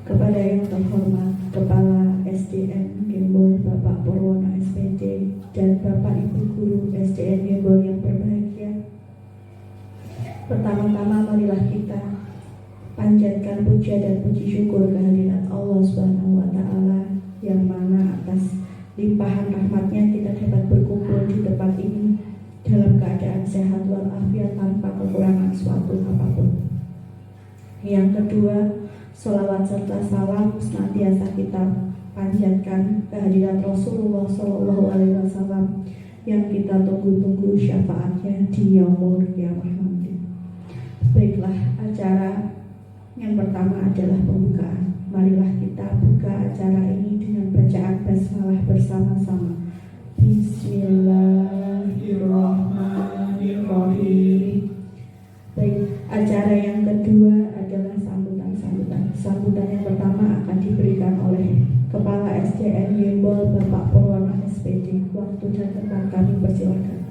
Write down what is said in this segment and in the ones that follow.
Kepada yang terhormat Kepala SDN Gembol Bapak Purwono SPD dan Bapak Ibu Guru SDN Gembol yang berbahagia, pertama-tama marilah kita panjatkan puja dan puji syukur kehadirat Allah Subhanahu wa Ta'ala, yang mana atas limpahan rahmatnya kita dapat berkumpul di tempat ini dalam keadaan sehat walafiat tanpa kekurangan suatu apapun. Yang kedua, sholawat serta salam senantiasa kita panjatkan kehadirat Rasulullah SAW yang kita tunggu-tunggu syafaatnya di yaumul qiyamah nanti. Baiklah, acara yang pertama adalah pembukaan. Marilah kita buka acara ini dengan bacaan basmalah bersama-sama. Bismillahirrahmanirrahim. Baik, acara yang kedua adalah sambutan. Sambutan yang pertama akan diberikan oleh Kepala SDN Gembol Bapak Purwono SPD. Waktu dan tempat kami persilakan.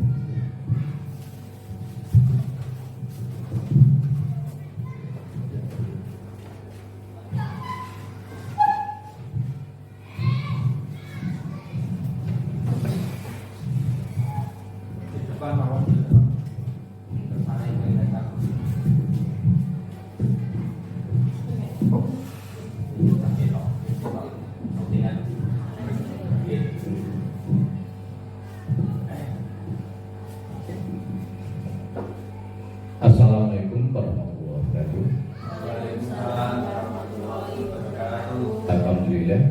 Assalamualaikum warahmatullahi wabarakatuh. Waalaikumsalam warahmatullahi wabarakatuh. Alhamdulillah.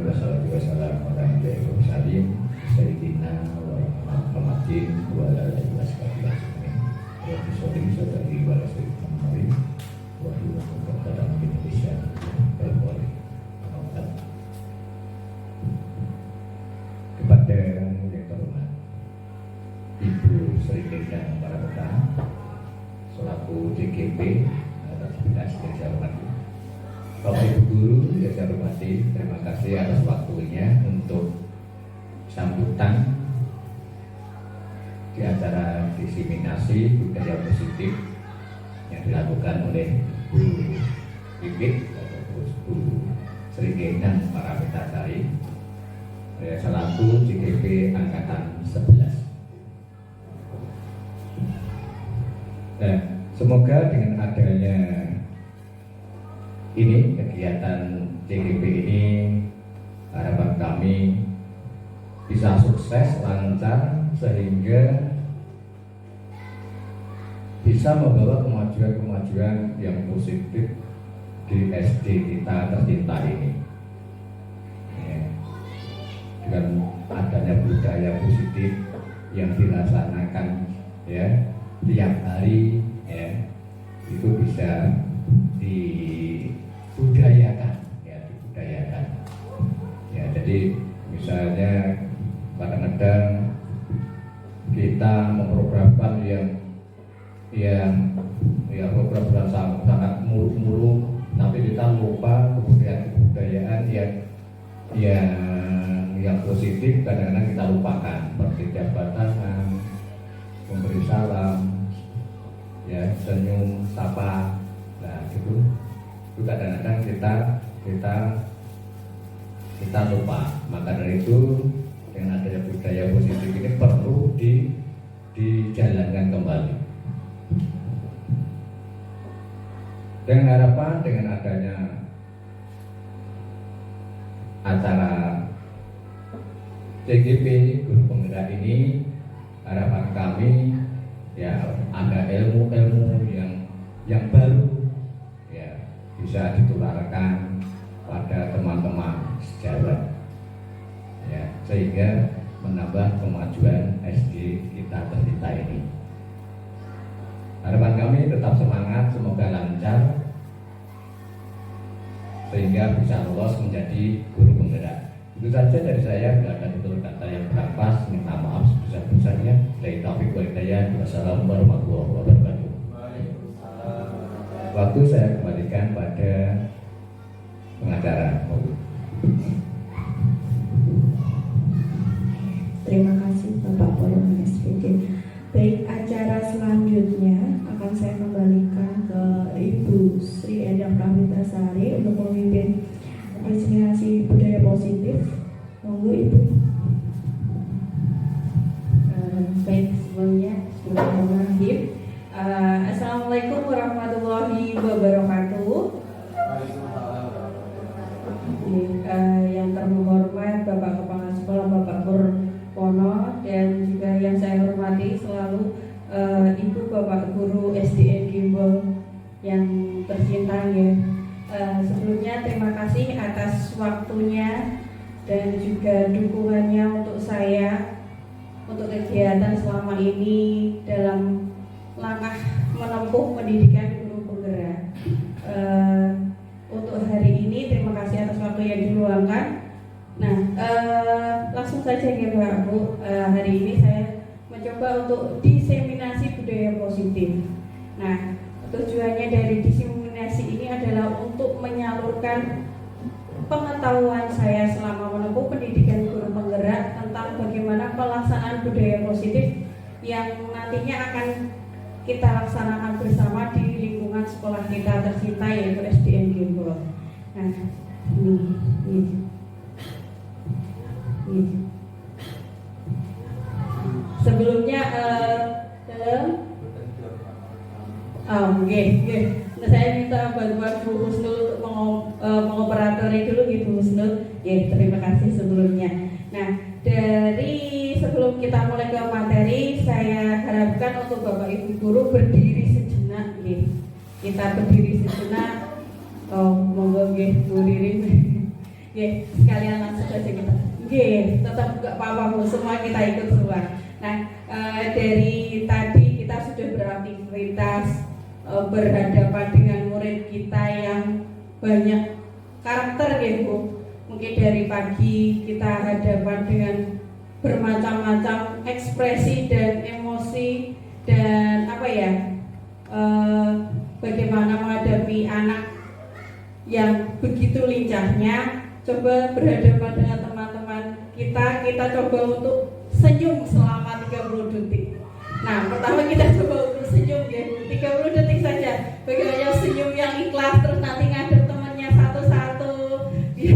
Wassalatu wassalamu ala Rasulillah Sayyidina wa Muhammadin wa ala alihi wasallam. Wa bisolih sadari wa rasulillah wa huwa muqaddam bin Indonesia wal wali. Kepada yang terhormat Ibu Sri dan para rekan selaku DGP atas tugas yang saya hormati, Bapak Ibu Guru yang saya hormati, terima kasih atas waktunya untuk sambutan di acara diseminasi budaya positif yang dilakukan oleh Bu Pipit atau Bu Sri dan para Mitasari selaku DGP Angkatan 11. Nah, semoga dengan adanya ini kegiatan DGP ini, harapan kami bisa sukses, lancar, sehingga bisa membawa kemajuan-kemajuan yang positif di SD kita tercinta ini. Ya, dengan adanya budaya positif yang dilaksanakan ya tiap hari, ya itu bisa dibudayakan. Ya, jadi misalnya kadang-kadang kita memprogramkan yang program sangat muluk-muluk, tapi kita lupa kebudayaan yang positif. Kadang-kadang kita lupakan, seperti jabatan, memberi salam, ya, senyum, sapa. Nah, itu kadang-kadang kita lupa. Maka dari itu, dengan adanya budaya positif ini perlu dijalankan kembali. Dengan harapan dengan adanya acara CGP Guru Penggerak ini, harapan kami ya ada ilmu-ilmu yang baru ya bisa ditularkan pada teman-teman sejawat ya, sehingga menambah kemajuan SD kita tercinta ini. Harapan kami tetap semangat, semoga lancar sehingga bisa lolos menjadi guru penggerak. Itu saja dari saya. Bila ada tutur kata yang kurang pas, minta maaf sebesar-besarnya. Dari taufik wal hidayah. Wassalamualaikum warahmatullahi wabarakatuh. Waktu saya kembalikan pada pengacara. Terima kasih Bapak Purwono SPD. Baik, acara selanjutnya akan saya kembalikan ke Ibu Sri Endang Prawitasari untuk memimpin presentasi budaya positif. Monggo Ibu. Baik, sebelumnya Bismillahirrahmanirrahim. Assalamualaikum warahmatullahi wabarakatuh. Yang terhormat Bapak Kepala Sekolah Bapak Purwono, dan juga yang saya hormati selalu Ibu Bapak Guru SDN Gimbol yang tercinta ya. Sebelumnya terima kasih atas waktunya dan juga dukungannya untuk saya untuk kegiatan selama ini dalam langkah menempuh pendidikan guru penggerak. Untuk hari ini terima kasih atas waktu yang diluangkan. Nah, langsung saja ya Pak Bu. Hari ini saya mencoba untuk diseminasi budaya positif. Nah, tujuannya dari diseminasi ini adalah untuk menyalurkan pengetahuan saya selama menempuh pendidikan guru penggerak tentang bagaimana pelaksanaan budaya positif yang nantinya akan kita laksanakan bersama di lingkungan sekolah kita tercinta yaitu SDN Gimbol. Nah, ini. Sebelumnya Nah, saya minta bantuan Bu Husnul untuk mengoperatori dulu gitu Husnul. Ya, terima kasih sebelumnya. Nah, dari sebelum kita mulai ke materi, saya harapkan untuk Bapak Ibu guru berdiri sejenak nggih. Kita berdiri sejenak. Monggo nggih Bu Ririn. Nggih, sekalian langsung saja kita. Nggih, tetap enggak apa-apa Bu, semua kita ikut semua. Nah, dari tadi kita sudah beraktivitas berhadapan dengan murid kita yang banyak karakter ya Bu. Mungkin dari pagi kita hadapan dengan bermacam-macam ekspresi dan emosi dan bagaimana menghadapi anak yang begitu lincahnya. Coba berhadapan dengan teman-teman kita coba untuk senyum selama 30 detik. Nah, pertama kita coba untuk senyum ya, 30 detik saja. Bagaimana senyum yang ikhlas, terus nanti ngadep temannya satu-satu. Ya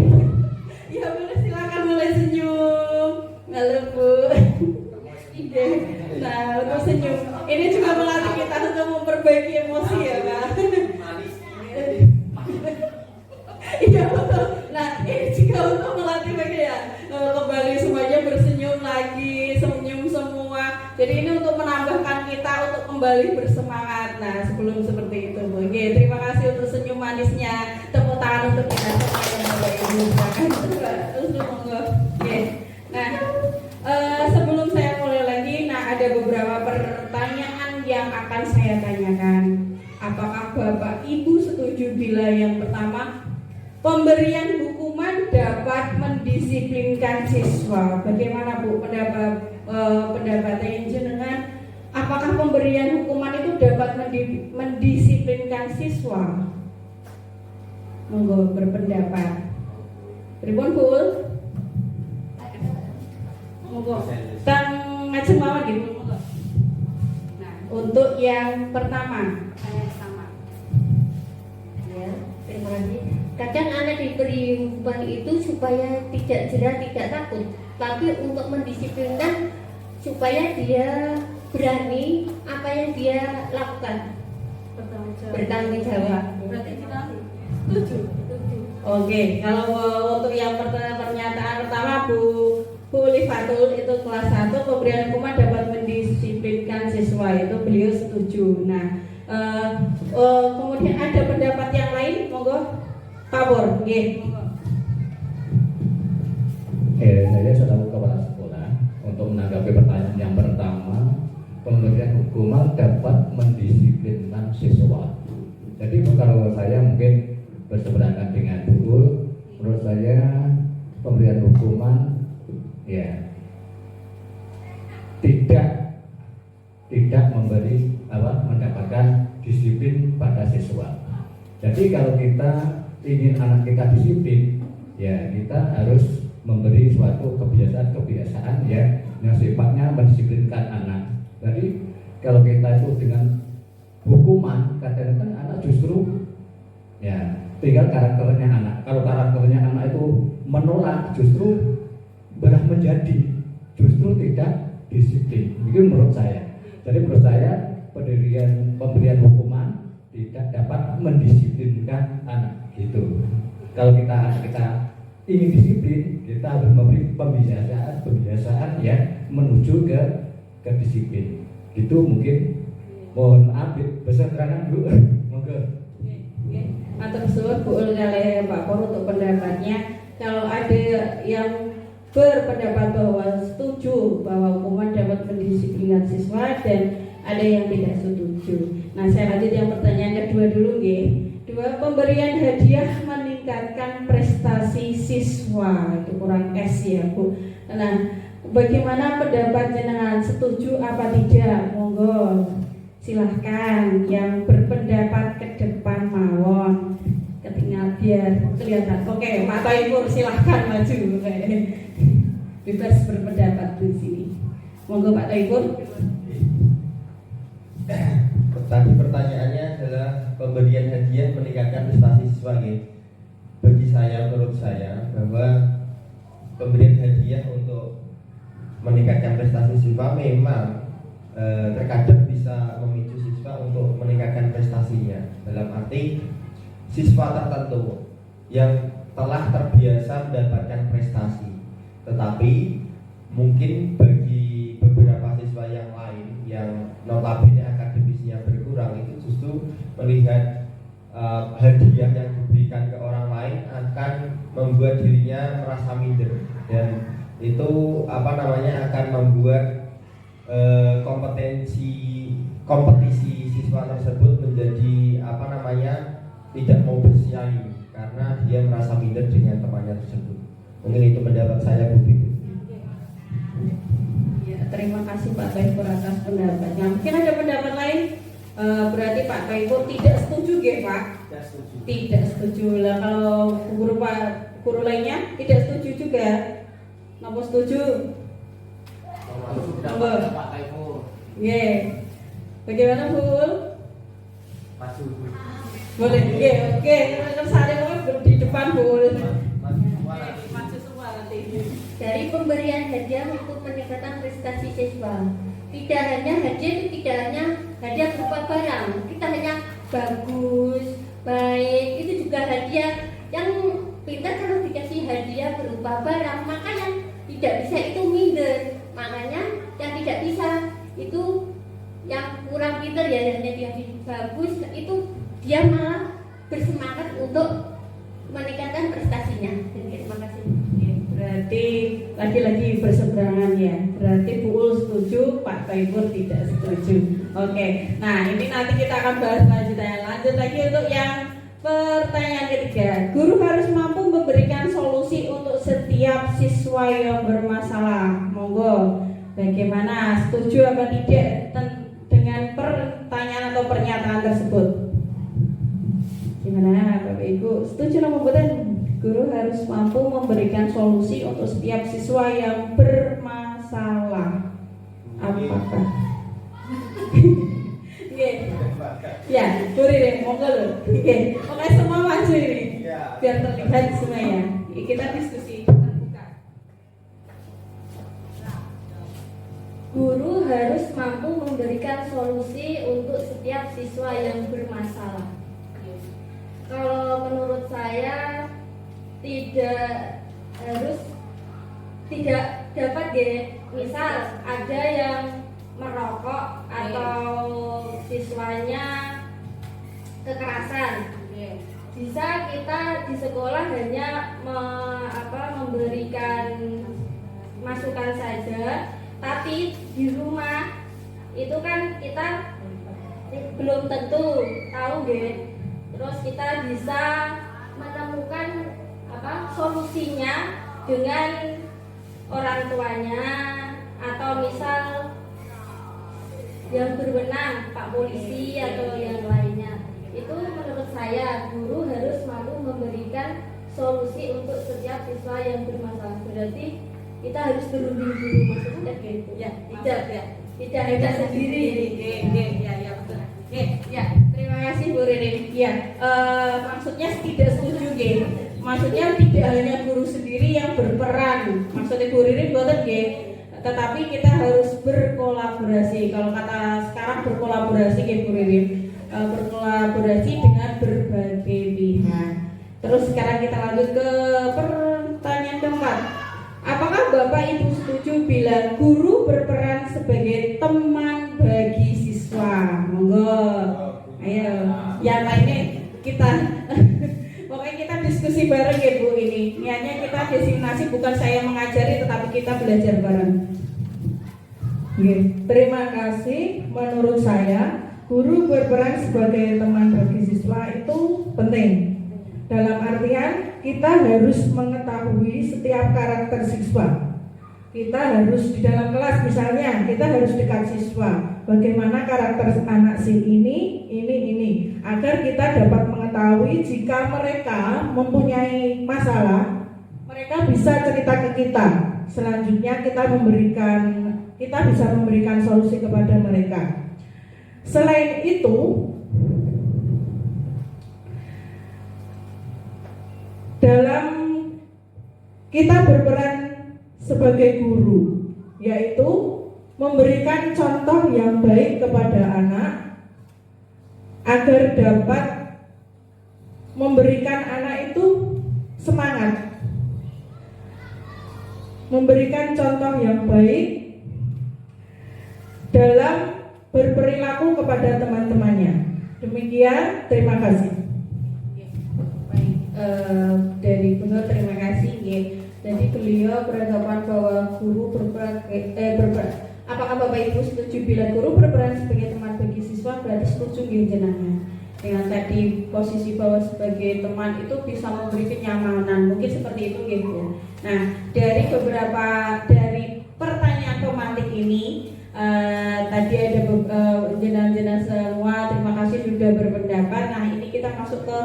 boleh, silakan mulai senyum. Halo Bu. Nah, untuk senyum. Ini juga melatih kita untuk memperbaiki emosi ya Pak. Iya betul. Nah, ini juga untuk melatih kembali semuanya bersenyum lagi, senyum semua. Jadi ini untuk menambahkan kita untuk kembali bersemangat. Nah, sebelum seperti itu Bu. Oke, terima kasih untuk senyum manisnya. Tepuk tangan untuk kita semua yang Bapak Ibu. Terus monggo. Oke. Nah, sebelum saya mulai lagi, ada beberapa pertanyaan yang akan saya tanyakan. Apakah Bapak Ibu setuju bila yang pertama, pemberian hukuman dapat mendisiplinkan siswa? Bagaimana Bu pendapatnya jenengan? Apakah pemberian hukuman itu dapat mendisiplinkan siswa? Monggo berpendapat. Pripun Bu? Monggo. Kang ngajeng mawon gitu. Nah, untuk yang pertama, Ya, terima kasih. Kadang anak diberi hukuman itu supaya tidak jerah, tidak takut, tapi untuk mendisiplinkan supaya dia berani apa yang dia lakukan, bertanggung jawab. Berarti kita setuju. Oke, kalau untuk yang pernyataan pertama Bu Lifatul itu kelas 1, pemberian hukuman dapat mendisiplinkan siswa, itu beliau setuju. Nah, kemudian ada pendapat yang lain, monggo Pak Bor, nggih. Saya selaku kepala sekolah untuk menanggapi pertanyaan yang pertama, pemberian hukuman dapat mendisiplinkan siswa. Jadi kalau saya mungkin berseberangan dengan Bu, menurut saya pemberian hukuman ya tidak mendapatkan disiplin pada siswa. Jadi kalau kita ingin anak kita disiplin, ya kita harus memberi suatu kebiasaan yang sifatnya mendisiplinkan anak. Jadi kalau kita itu dengan hukuman, kadang-kadang anak justru ya tinggal karakternya anak. Kalau karakternya anak itu menolak, justru malah menjadi justru tidak disiplin. Itu menurut saya. Jadi menurut saya pemberian hukuman tidak dapat mendisiplinkan anak gitu. Kalau kita ingin disiplin, kita harus memberi pembiasaan ya menuju ke disiplin. Gitu mungkin. Mohon maaf besar keterangan Bu. Monggo. Matur suwun Bu Ul kalih Pak Por untuk pendapatnya. Kalau ada yang berpendapat bahwa setuju bahwa hukuman dapat mendisiplinkan siswa dan ada yang tidak setuju. Nah, saya lanjut yang pertanyaan kedua dulu nggih. Dua, pemberian hadiah meningkatkan prestasi siswa. Itu kurang S ya, Bu. Nah, bagaimana pendapat jenengan, setuju apa tidak? Monggo. Silahkan yang berpendapat ke depan mawon. Ketinggal biar kelihatan. Oke, Pak Taifur silahkan maju. Bebas berpendapat di sini. Monggo Pak Taifur. Tadi pertanyaannya adalah pemberian hadiah meningkatkan prestasi siswa. Bagi saya, menurut saya bahwa pemberian hadiah untuk meningkatkan prestasi siswa memang terkadang bisa memicu siswa untuk meningkatkan prestasinya. Dalam arti siswa tertentu yang telah terbiasa mendapatkan prestasi, tetapi mungkin bagi beberapa siswa yang lain yang notabene akademisnya berkurang, itu justru melihat hadiah yang diberikan ke orang lain akan membuat dirinya merasa minder, dan itu akan membuat kompetisi siswa tersebut menjadi tidak mau bersaing karena dia merasa minder dengan temannya tersebut. Mungkin itu pendapat saya, Bu Bibi. Ya, terima kasih Pak Taifur atas pendapatnya. Mungkin ada pendapat lain? Berarti Pak Taifur tidak setuju, Pak? Tidak setuju. Lah kalau guru lainnya tidak setuju juga. Napa setuju? Pendapat Pak Taifur. Bagaimana, Bu? Maju. Boleh. Oke. Terus ada di depan, Bu. Maju semua nanti. Dari pemberian hadiah untuk peningkatan prestasi siswa, tidak hanya hadiah berupa barang, kita hanya bagus, baik, itu juga hadiah. Yang pintar kalau dikasih hadiah berupa barang, maka yang tidak bisa itu minder. Makanya yang tidak bisa itu yang kurang pintar ya, hanya dia bagus, itu dia malah bersemangat untuk meningkatkan prestasinya. Terima kasih. Berarti lagi-lagi berseberangan ya. Berarti Bu Ul setuju, Pak Taifur tidak setuju. Oke. Nah, ini nanti kita akan bahas lanjutannya. Lanjut lagi untuk yang pertanyaan ketiga. Guru harus mampu memberikan solusi untuk setiap siswa yang bermasalah. Monggo. Bagaimana? Setuju apa tidak dengan pertanyaan atau pernyataan tersebut? Gimana Bapak Ibu? Setuju atau tidak? Guru harus mampu memberikan solusi untuk setiap siswa yang bermasalah. Apakah? Ya, Buri deh, monggo loh. Oke, semua maju ini, biar terlihat semuanya. Kita diskusi terbuka. Guru harus mampu memberikan solusi untuk setiap siswa yang bermasalah. Kalau menurut saya tidak dapat misal ada yang merokok atau siswanya kekerasan, bisa kita di sekolah hanya memberikan masukan saja, tapi di rumah itu kan kita belum tentu tahu terus kita bisa menemukan solusinya dengan orang tuanya atau misal yang berwenang, Pak Polisi atau yang lainnya. Itu menurut saya guru harus mampu memberikan solusi untuk setiap siswa yang bermasalah. Berarti kita harus berunding-unding, maksudnya gitu ya, tidak hanya sendiri. Ya betul. Ya, terima kasih Bu Ririn. Ya, maksudnya tidak setuju nggih. Maksudnya tidak hanya guru sendiri yang berperan. Maksudnya Bu Ririn boten nggih. Tetapi kita harus berkolaborasi. Kalau kata sekarang berkolaborasi nggih Bu Ririn. Berkolaborasi dengan berbagai pihak. Terus sekarang kita lanjut ke pertanyaan keempat. Apakah Bapak Ibu setuju bila guru berperan sebagai teman bagi siswa? Monggo. Ayo, yang lainnya kita pokoknya kita diskusi bareng ya Bu ini. Niatnya kita destinasi bukan saya mengajari tetapi kita belajar bareng. Oke, terima kasih. Menurut saya, guru berperan sebagai teman bagi siswa itu penting. Dalam artian kita harus mengetahui setiap karakter siswa. Kita harus di dalam kelas misalnya, kita harus dekat siswa. Bagaimana karakter anak si ini, agar kita dapat mengetahui jika mereka mempunyai masalah, mereka bisa cerita ke kita. Selanjutnya kita bisa memberikan solusi kepada mereka. Selain itu, dalam kita berperan sebagai guru, yaitu memberikan contoh yang baik kepada anak agar dapat memberikan anak itu semangat, memberikan contoh yang baik dalam berperilaku kepada teman-temannya. Demikian, terima kasih. Baik, dari Bunur terima kasih nggih. Jadi beliau beranggapan bahwa guru berperan apakah Bapak Ibu setuju bila guru berperan sebagai teman bagi siswa? Berarti setuju nggih jenengan. Dengan tadi posisi bahwa sebagai teman itu bisa memberi kenyamanan, mungkin seperti itu nggih Bu. Nah, dari pertanyaan pemantik ini tadi ada jenengan semua terima kasih sudah berpendapat. Nah, ini kita masuk ke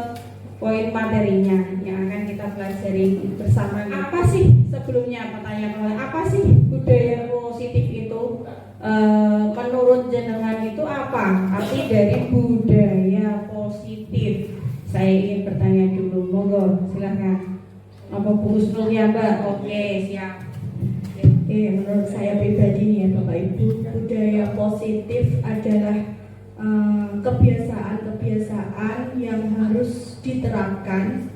poin materinya yang akan kita pelajari bersama. Apa sih sebelumnya pertanyaan apa sih budaya positif itu? Menurut jenengan itu apa arti dari budaya positif? Saya ingin bertanya dulu, monggo silahkan. Apa Bu Husnul ya Mbak? Oke, siap. Oke, menurut saya pribadi nih ya Bapak Ibu, budaya positif adalah kebiasaan-kebiasaan yang harus diterapkan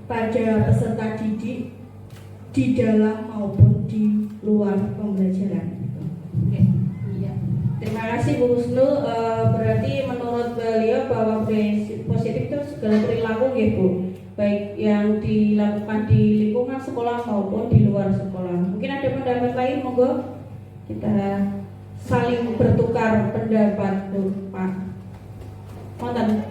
pada peserta didik di dalam maupun di luar pembelajaran. Oke, iya. Terima kasih Bu Husnul. Berarti menurut beliau bahwa budaya positif itu segala perilaku gitu, baik yang dilakukan di lingkungan sekolah maupun di luar sekolah. Mungkin ada pendapat lain, monggo kita saling bertukar pendapat tuh Pak. Konten.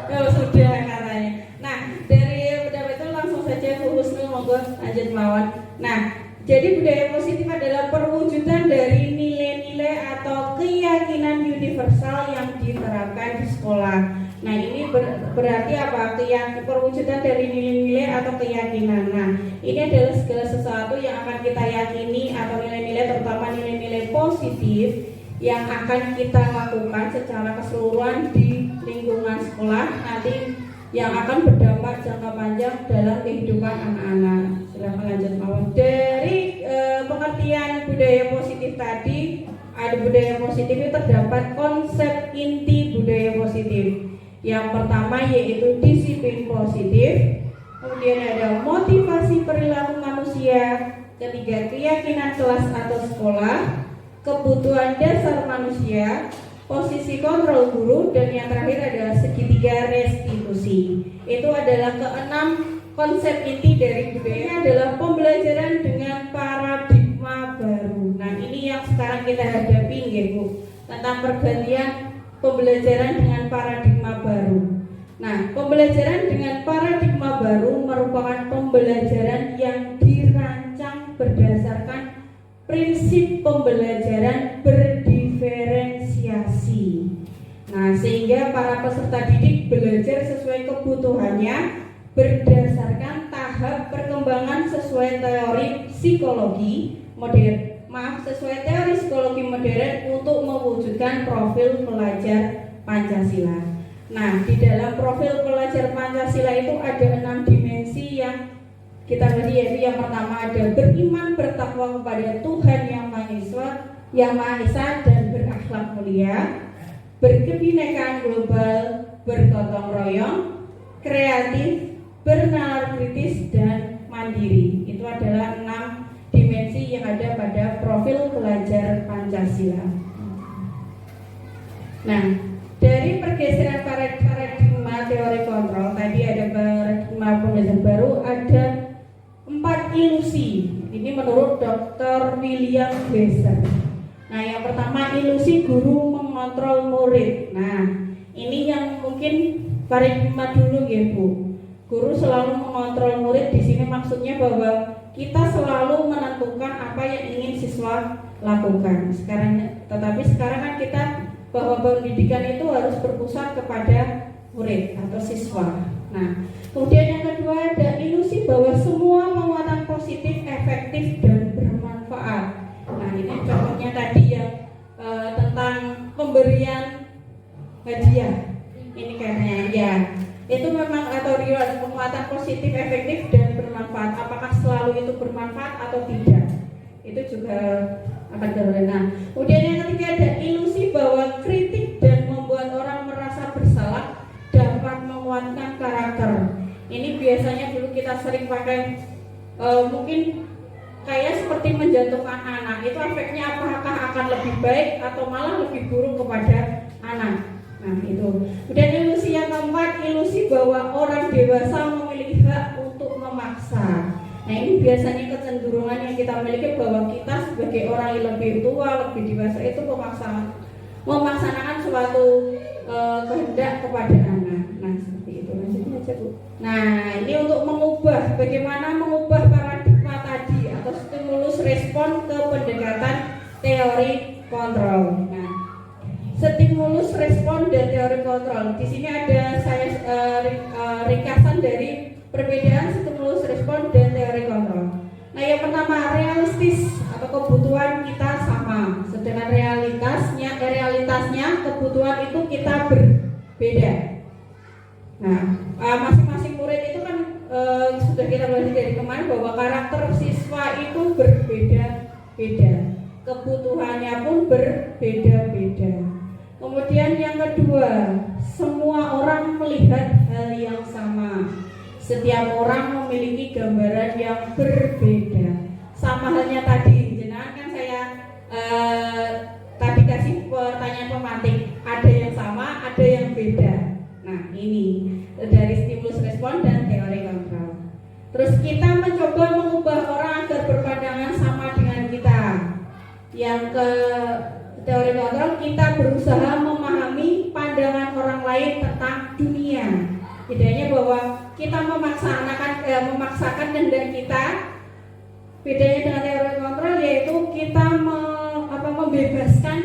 Oh, sudah katanya. Nah, dari pendapat itu langsung saja Bu Husnul monggo lanjut mawon. Nah, jadi budaya positif adalah perwujudan dari nilai-nilai atau keyakinan universal yang diterapkan di sekolah. Nah, ini berarti apa? Perwujudan dari nilai-nilai atau keyakinan. Nah, ini adalah segala sesuatu yang akan kita yakini atau nilai-nilai, terutama nilai-nilai positif yang akan kita lakukan secara keseluruhan di lingkungan sekolah nanti yang akan berdampak jangka panjang dalam kehidupan anak-anak. Silahkan lanjut mawon. Dari pengertian budaya positif tadi, ada budaya positif itu terdapat konsep inti budaya positif. Yang pertama yaitu disiplin positif, kemudian ada motivasi perilaku manusia, ketiga keyakinan kelas atau sekolah, kebutuhan dasar manusia, posisi kontrol guru, dan yang terakhir adalah segitiga restitusi. Itu adalah keenam konsep inti dari budaya. Ini adalah pembelajaran dengan paradigma baru. Nah, ini yang sekarang kita hadapi ya Bu, tentang pergantian pembelajaran dengan paradigma baru. Nah, pembelajaran dengan paradigma baru merupakan pembelajaran yang dirancang berdasarkan prinsip pembelajaran berdiferensiasi. Nah, sehingga para peserta didik belajar sesuai kebutuhannya berdasarkan tahap perkembangan sesuai teori psikologi modern sesuai teori psikologi modern untuk mewujudkan profil pelajar Pancasila. Nah, di dalam profil pelajar Pancasila itu ada 6 dimensi yang kita beri, yaitu yang pertama ada beriman bertakwa kepada Tuhan yang Maha Esa dan berakhlak mulia, berkebinekaan global, bergotong royong, kreatif, bernalar kritis, dan mandiri. Itu adalah 6 dimensi yang ada pada profil pelajar Pancasila. Nah, dari pergeseran paradigma teori kontrol, tadi ada paradigma pembelajaran baru, ada 4 ilusi. Ini menurut Dr. William Glasser. Nah, yang pertama ilusi guru mengontrol murid. Nah, ini yang mungkin paradigma dulu ya Bu. Guru selalu mengontrol murid, di sini maksudnya bahwa kita selalu menentukan apa yang ingin siswa lakukan. Tetapi sekarang kan kita bahwa pendidikan itu harus berpusat kepada murid atau siswa. Nah, kemudian yang kedua ada ilusi bahwa semua penguatan positif, efektif, dan bermanfaat. Nah, ini contohnya tadi yang tentang pemberian hadiah. Ini kayaknya ya, itu memang atau penguatan positif, efektif, dan bermanfaat. Apakah selalu itu bermanfaat atau tidak? Itu juga akan berbeda. Nah, kemudian yang ketiga ada ilusi bahwa kritik dan membuat orang merasa bersalah dapat menguatkan karakter. Ini biasanya dulu kita sering pakai mungkin kayak seperti menjatuhkan anak. Itu efeknya apakah akan lebih baik atau malah lebih buruk kepada anak. Nah, itu. Kemudian ilusi yang keempat, ilusi bahwa orang dewasa memiliki hak untuk memaksa. Nah, ini biasanya kecenderungan yang kita miliki bahwa kita sebagai orang yang lebih tua, lebih dewasa itu memaksanakan suatu kehendak kepada anak. Nah, seperti itu. Lanjutnya aja Bu. Nah, ini untuk bagaimana mengubah paradigma tadi atau stimulus respon ke pendekatan teori kontrol. Nah, stimulus respon dan teori kontrol. Di sini ada saya ringkasan dari perbedaan stimulus respon dan teori kontrol. Nah, yang pertama realistis atau kebutuhan kita sama, sedangkan realitasnya kebutuhan itu kita berbeda. Nah, masing-masing murid itu kan sudah kita bahas dari kemarin bahwa karakter siswa itu berbeda-beda, kebutuhannya pun berbeda-beda. Kemudian yang kedua, semua orang melihat hal yang sama. Setiap orang memiliki gambaran yang berbeda. Sama halnya tadi, jenengan kan saya tadi kasih pertanyaan pemantik, ada yang sama, ada yang beda. Nah, ini dari stimulus respon dan teori kontrol. Terus kita mencoba mengubah orang agar berpandangan sama dengan kita. Yang ke teori kontrol, kita berusaha memahami pandangan orang lain tentang dunia. Bedanya bahwa kita memaksakan kehendak kita. Bedanya dengan teori kontrol yaitu kita membebaskan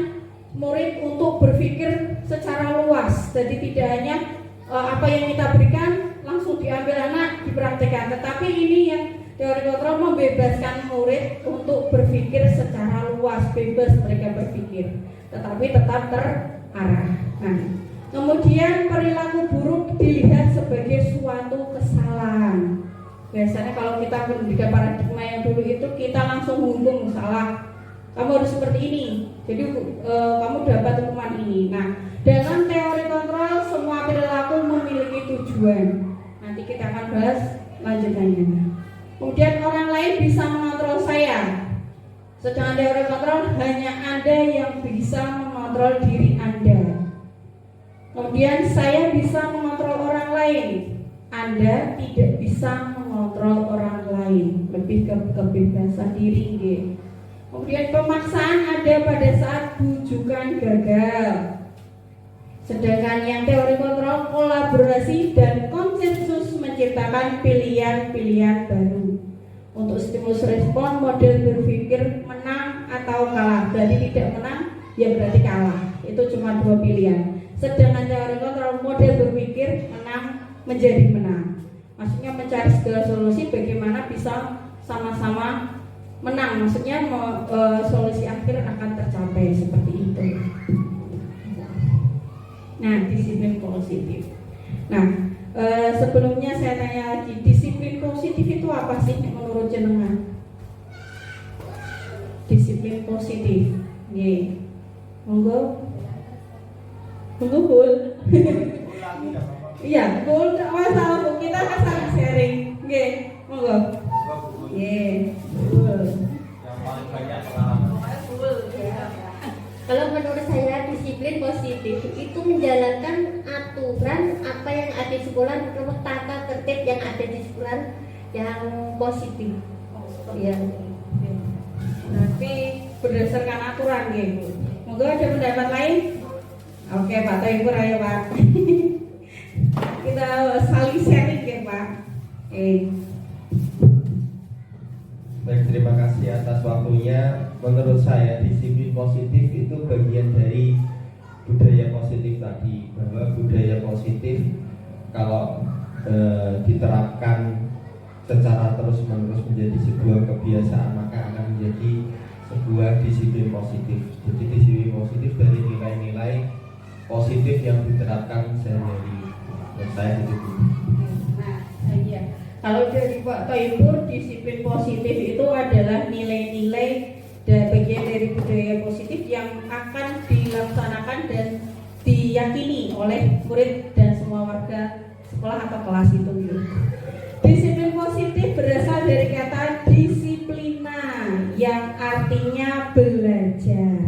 murid untuk berpikir secara luas. Jadi tidak hanya apa yang kita berikan langsung diambil anak dipraktikkan, tetapi ini yang teori kontrol membebaskan murid untuk berpikir secara luas, bebas mereka berpikir, tetapi tetap terarah. Nah, kemudian perilaku buruk dilihat sebagai suatu kesalahan. Biasanya kalau kita pendidikan paradigma yang dulu itu kita langsung menghukum salah. Kamu harus seperti ini. Jadi kamu dapat hukuman ini. Nah, dalam teori kontrol semua perilaku memiliki tujuan. Nanti kita akan bahas lanjutannya. Kemudian orang lain bisa mengontrol saya. Sedangkan teori kontrol hanya Anda yang bisa mengontrol diri Anda. Kemudian saya bisa mengontrol orang lain. Anda tidak bisa mengontrol orang lain. Lebih ke kebebasan diri. Gitu. Kemudian pemaksaan ada pada saat bujukan gagal. Sedangkan yang teori kontrol kolaborasi dan konsensus menciptakan pilihan-pilihan baru. Untuk stimulus respon model berpikir menang atau kalah. Berarti tidak menang, ya berarti kalah. Itu cuma 2 pilihan. Sedangkan teori kontrol model berpikir menang menjadi menang. Maksudnya mencari segala solusi bagaimana bisa sama-sama menang, maksudnya solusi akhir akan tercapai seperti itu. Nah, disiplin positif. Nah, sebelumnya saya tanya lagi, disiplin positif itu apa sih menurut jenengan? Disiplin positif, nih, monggo Bul. Iya, Bul, nggak masalah Bu, kita akan saling sharing, nih, monggo. Nih, Bul. Yang paling banyak pengalaman. Kalau menurut saya disiplin positif itu menjalankan aturan apa yang ada di sekolah, tata tertib yang ada di sekolah yang positif. Ya. Berarti berdasarkan aturan gitu. Moga ada pendapat lain. Oke Pak Taifur, ayo Pak. Kita saling sharing ya Pak. Baik, terima kasih atas waktunya. Menurut saya disiplin positif itu bagian dari budaya positif tadi, bahwa budaya positif kalau diterapkan secara terus-menerus menjadi sebuah kebiasaan, maka akan menjadi sebuah disiplin positif. Jadi disiplin positif dari nilai-nilai positif yang diterapkan sehari-hari. Menurut saya itu. Nah, iya. Kalau dari Pak Taifur, disiplin positif itu adalah nilai-nilai dan bagian dari budaya positif yang akan dilaksanakan dan diyakini oleh murid dan semua warga sekolah atau kelas itu. Disiplin positif berasal dari kata disiplina yang artinya belajar.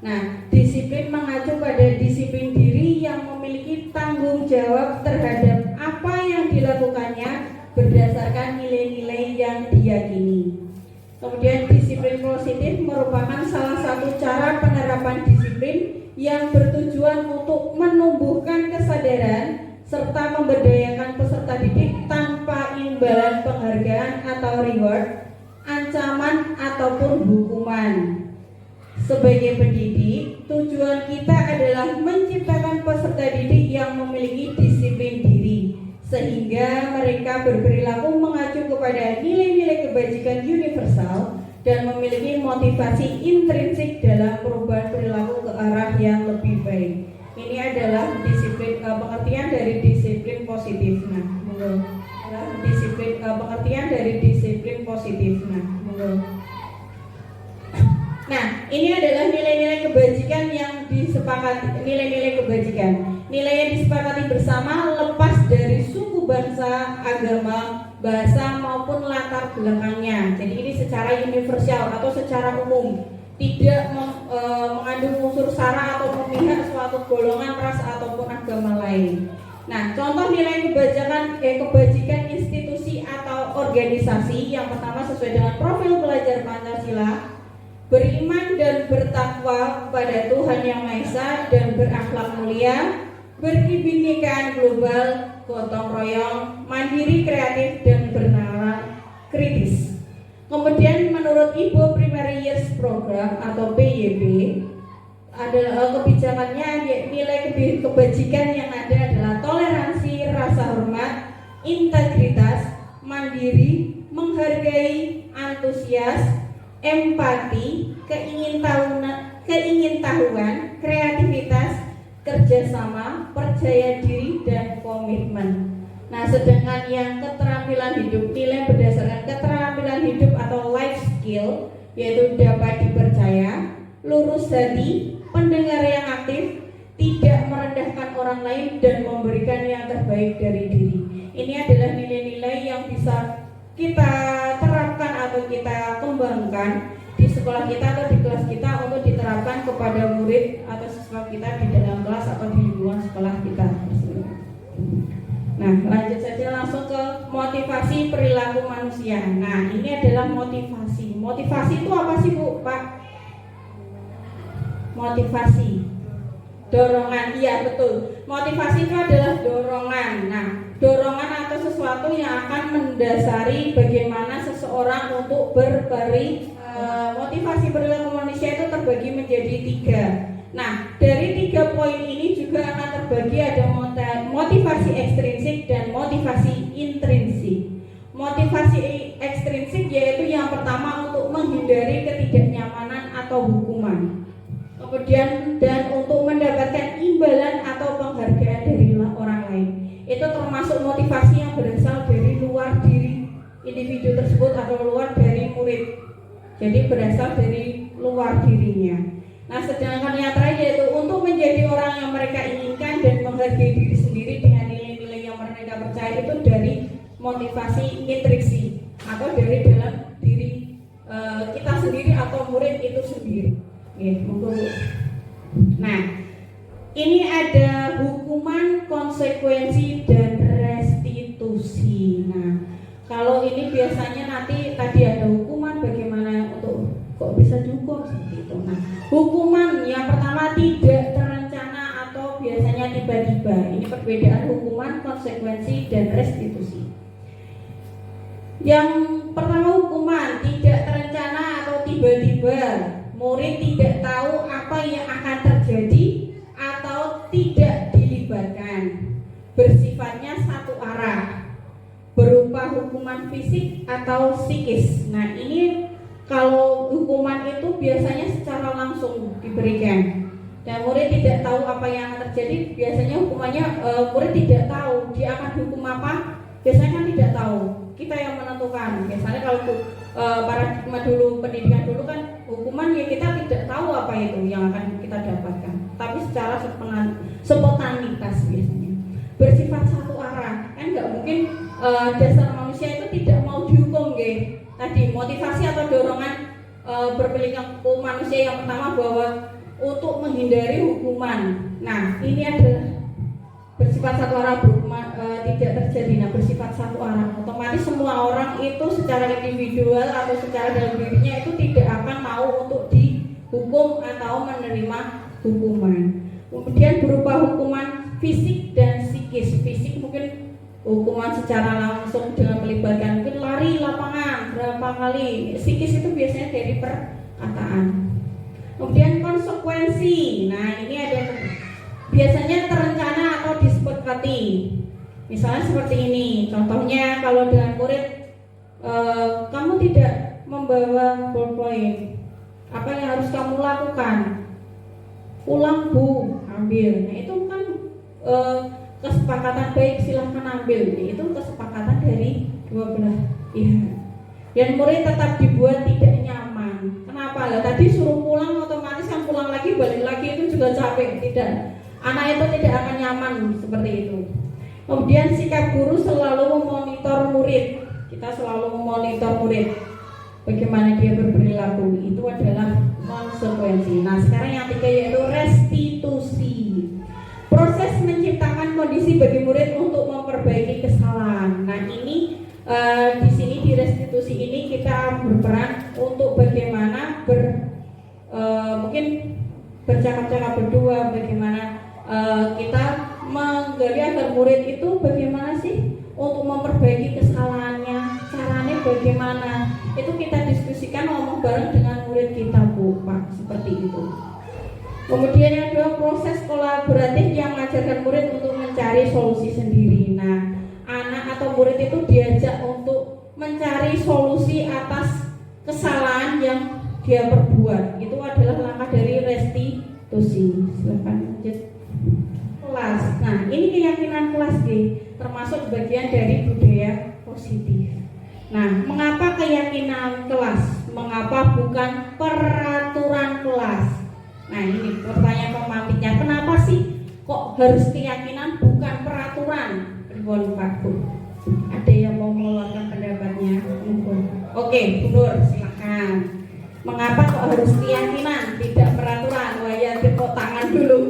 Nah, disiplin mengacu pada disiplin diri yang memiliki tanggung jawab terhadap apa yang dilakukannya berdasarkan nilai-nilai yang diyakini. Kemudian disiplin positif merupakan salah satu cara penerapan disiplin yang bertujuan untuk menumbuhkan kesadaran serta memberdayakan peserta didik tanpa imbalan penghargaan atau reward, ancaman ataupun hukuman. Sebagai pendidik, tujuan kita adalah menciptakan peserta didik yang memiliki disiplin diri, sehingga mereka berperilaku mengacu kepada nilai-nilai kebajikan universal dan memiliki motivasi intrinsik dalam perubahan perilaku ke arah yang lebih baik. Ini adalah disiplin, pengertian dari disiplin positif. Nah, disiplin, pengertian dari disiplin positif. Nah, ini adalah nilai-nilai kebajikan yang disepakati, nilai-nilai kebajikan. Nilai yang disepakati bersama lepas dari suku, bangsa, agama, bahasa maupun latar belakangnya. Jadi ini secara universal atau secara umum, tidak mengandung unsur sara atau memihak suatu golongan, ras ataupun agama lain. Nah, contoh nilai kebajikan institusi atau organisasi yang pertama sesuai dengan profil pelajar Pancasila, beriman dan bertakwa kepada Tuhan Yang Maha Esa dan berakhlak mulia, berkebinekaan global, gotong royong, mandiri, kreatif, dan bernalar kritis. Kemudian menurut Ibu Primary Years Program atau PYP, adalah kebijakannya nilai kebajikan yang ada adalah toleransi, rasa hormat, integritas, mandiri, menghargai, antusias, empati, keingintahuan, kreativitas, kerjasama, percaya diri, dan komitmen. Nah, sedangkan yang keterampilan hidup, nilai berdasarkan keterampilan hidup atau life skill, yaitu dapat dipercaya, lurus hati, pendengar yang aktif, tidak merendahkan orang lain, dan memberikan yang terbaik dari diri. Ini adalah nilai-nilai yang bisa kita terapkan atau kita kembangkan di sekolah kita atau di kelas kita untuk diterapkan kepada murid atau siswa kita di dalam kelas atau di lingkungan sekolah kita. Nah, lanjut saja langsung ke motivasi perilaku manusia. Nah, ini adalah motivasi. Motivasi itu apa sih Bu, Pak? Motivasi, dorongan. Iya betul. Motivasi itu adalah dorongan. Nah, dorongan atau sesuatu yang akan mendasari bagaimana seseorang untuk motivasi perilaku manusia itu terbagi menjadi 3. Nah, dari 3 poin ini juga akan terbagi ada motivasi ekstrinsik dan motivasi intrinsik. Motivasi ekstrinsik yaitu yang yang pertama untuk menghindari ketidaknyamanan atau hukuman. Kemudian dan untuk mendapatkan imbalan atau penghargaan dari orang lain. Itu termasuk motivasi yang berasal dari luar diri individu tersebut atau luar dari murid. Jadi berasal dari luar dirinya. Nah, sedangkan yang terakhir yaitu untuk menjadi orang yang mereka inginkan dan menghargai diri sendiri dengan nilai-nilai yang mereka percaya itu dari motivasi intriksi atau dari dalam diri kita sendiri atau murid itu sendiri. Nah, ini ada hukuman, konsekuensi, dan restitusi. Nah, kalau ini biasanya nanti tadi ada hukuman, bagaimana untuk kok bisa dihukum seperti itu. Nah, hukuman yang pertama tidak terencana atau biasanya tiba-tiba. Ini perbedaan hukuman, konsekuensi, dan restitusi. Yang pertama hukuman tidak terencana atau tiba-tiba. Murid tidak tahu apa yang akan terjadi atau tidak dilibatkan. Bersifatnya satu arah, berupa hukuman fisik atau psikis. Nah, ini kalau hukuman itu biasanya secara langsung diberikan. Dan murid tidak tahu apa yang akan terjadi. Biasanya hukumannya murid tidak tahu dia akan dihukum apa. Biasanya kan tidak tahu. Kita yang menentukan. Biasanya kalau paradigma dulu, pendidikan dulu kan hukuman ya kita tidak tahu apa itu yang akan kita dapatkan. Tapi secara spontanitas biasanya. Bersifat satu arah. Kan nggak mungkin dasar manusia itu tidak mau dihukum, nggih. Tadi motivasi atau dorongan berperilaku manusia yang pertama bahwa untuk menghindari hukuman. Nah, ini adalah bersifat satu arah, tidak terjadi. Nah, bersifat satu arah, otomatis semua orang itu secara individual atau secara dalam dirinya itu tidak akan mau untuk dihukum atau menerima hukuman. Kemudian berupa hukuman fisik dan psikis. Fisik mungkin hukuman secara langsung dengan melibatkan mungkin lari lapangan berapa kali. Psikis itu biasanya dari perkataan. Kemudian konsekuensi. Nah, ini ada biasanya terencana atau disepakati. Misalnya seperti ini. Contohnya kalau dengan murid, kamu tidak membawa ballpoint, apa yang harus kamu lakukan? Pulang bu, ambil. Nah, itu kan kesepakatan baik, silahkan ambil. Itu kesepakatan dari dua belah pihak. Dan murid tetap dibuat tidak nyaman. Kenapa? Lah tadi suruh pulang, otomatis kan pulang lagi, balik lagi itu juga capek. Tidak, anak itu tidak akan nyaman seperti itu. Kemudian sikap guru selalu memonitor murid. Kita selalu memonitor murid, bagaimana dia berperilaku. Itu adalah konsekuensi. Nah, sekarang yang ketiga yaitu restitusi. Proses menciptakan kondisi bagi murid untuk memperbaiki kesalahan. Nah, ini di sini di restitusi ini kita berperan untuk bagaimana mungkin bercakap-cakap berdua, bagaimana kita menggali agar murid itu bagaimana sih untuk memperbaiki kesalahannya, caranya bagaimana. Itu kita diskusikan, ngomong bareng dengan murid kita, Bu, Pak, seperti itu. Kemudian yang kedua, proses kolaboratif yang mengajarkan murid untuk mencari solusi sendiri. Nah, anak atau murid itu diajak untuk mencari solusi atas kesalahan yang dia perbuat. Itu adalah langkah dari restitusi. Silakan lanjut. Kelas. Nah, ini keyakinan kelas G, termasuk bagian dari budaya positif. Nah, mengapa keyakinan kelas? Mengapa bukan peraturan kelas? Nah, ini pertanyaan pemantiknya. Kenapa sih kok harus keyakinan bukan peraturan? Mohon Pak Bu, ada yang mau mengeluarkan pendapatnya? Oke, Bu Nur, silakan. Mengapa kok harus keyakinan tidak peraturan? Wah ya, tepuk tangan dulu.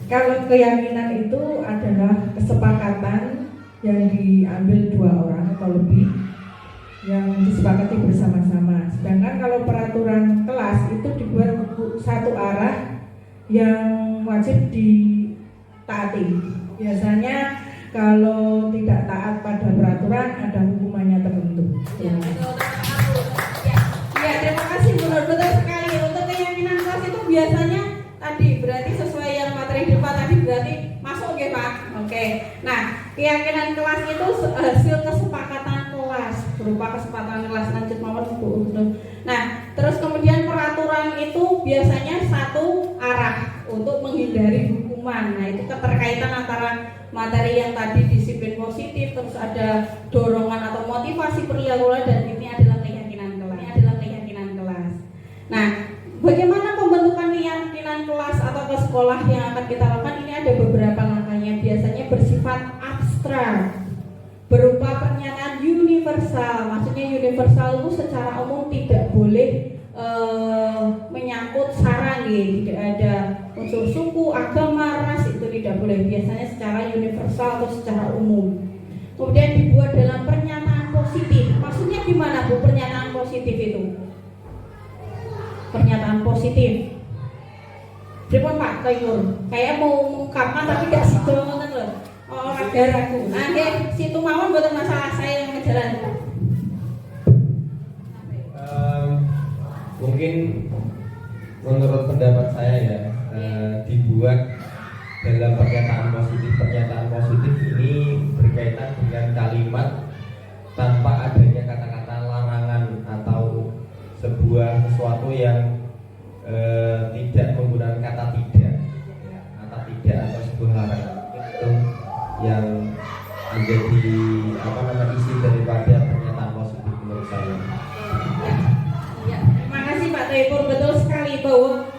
Kalau keyakinan itu adalah kesepakatan yang diambil dua orang atau lebih, yang disepakati bersama-sama. Sedangkan kalau peraturan kelas itu dibuat satu arah yang wajib ditaati. Biasanya kalau tidak taat pada peraturan ada hukumannya tertentu. Ya, terima kasih Bu Nur, betul sekali. Untuk keyakinan kelas itu biasanya tadi berarti sesuai yang materi depan tadi berarti masuk ya Pak. Oke. Nah, keyakinan kelas itu hasil kesepakatan kelas, Bu. berupa kesempatan kelas lanjut mawon Bu. Nah, terus kemudian peraturan itu biasanya satu arah untuk menghindari hukuman. Nah, itu keterkaitan antara materi yang tadi disiplin positif, terus ada dorongan atau motivasi perilaku, dan ini adalah keyakinan kelas. Ini adalah keyakinan kelas. Nah, bagaimana pembentukan keyakinan kelas atau ke sekolah yang akan kita lakukan? Ini ada beberapa langkahnya. Biasanya bersifat abstrak, berupa pernyataan universal. Maksudnya universal itu secara umum tidak boleh menyangkut sara, tidak ada unsur suku, agama, ras, itu tidak boleh. Biasanya secara universal atau secara umum. Kemudian dibuat dalam pernyataan positif. Maksudnya gimana Bu pernyataan positif itu? Pernyataan positif. Pripun Pak Kayor? Kayak mau mengungkapkan tapi gak sido ngoten lho. Oh, agar aku. Nah, nggih, situ mawon mboten masalah, saya yang ngejalan. Mungkin menurut pendapat saya ya, dibuat dalam pernyataan positif ini berkaitan dengan kalimat tanpa adanya kata-kata larangan atau sebuah sesuatu yang tidak menggunakan kata tidak, ya, kata tidak atau sebuah larangan itu yang menjadi isi daripada pernyataan positif menurut saya. Ya, terima kasih Pak Tepur, betul sekali bahwa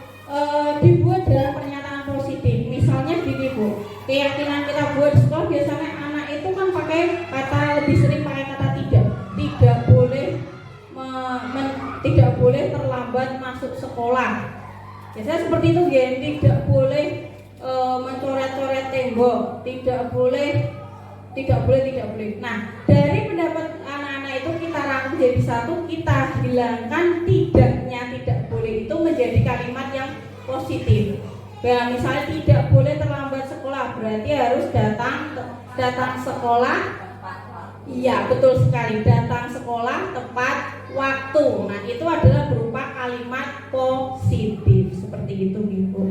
dibuat dalam pernyataan positif. Misalnya gini Bu, keyakinan kita buat di sekolah biasanya anak itu kan pakai kata, lebih sering pakai kata tidak boleh tidak boleh terlambat masuk sekolah. Biasanya seperti itu ya, tidak boleh mencoret-coret tembok, tidak boleh. Nah, dari pendapat anak-anak itu kita rangkum jadi satu, kita hilangkan tidak boleh itu menjadi kalimat yang positif. Ya, misalnya tidak boleh terlambat sekolah, berarti harus datang sekolah. Iya, betul sekali, datang sekolah tepat waktu. Nah, itu adalah berupa kalimat positif seperti itu Ibu.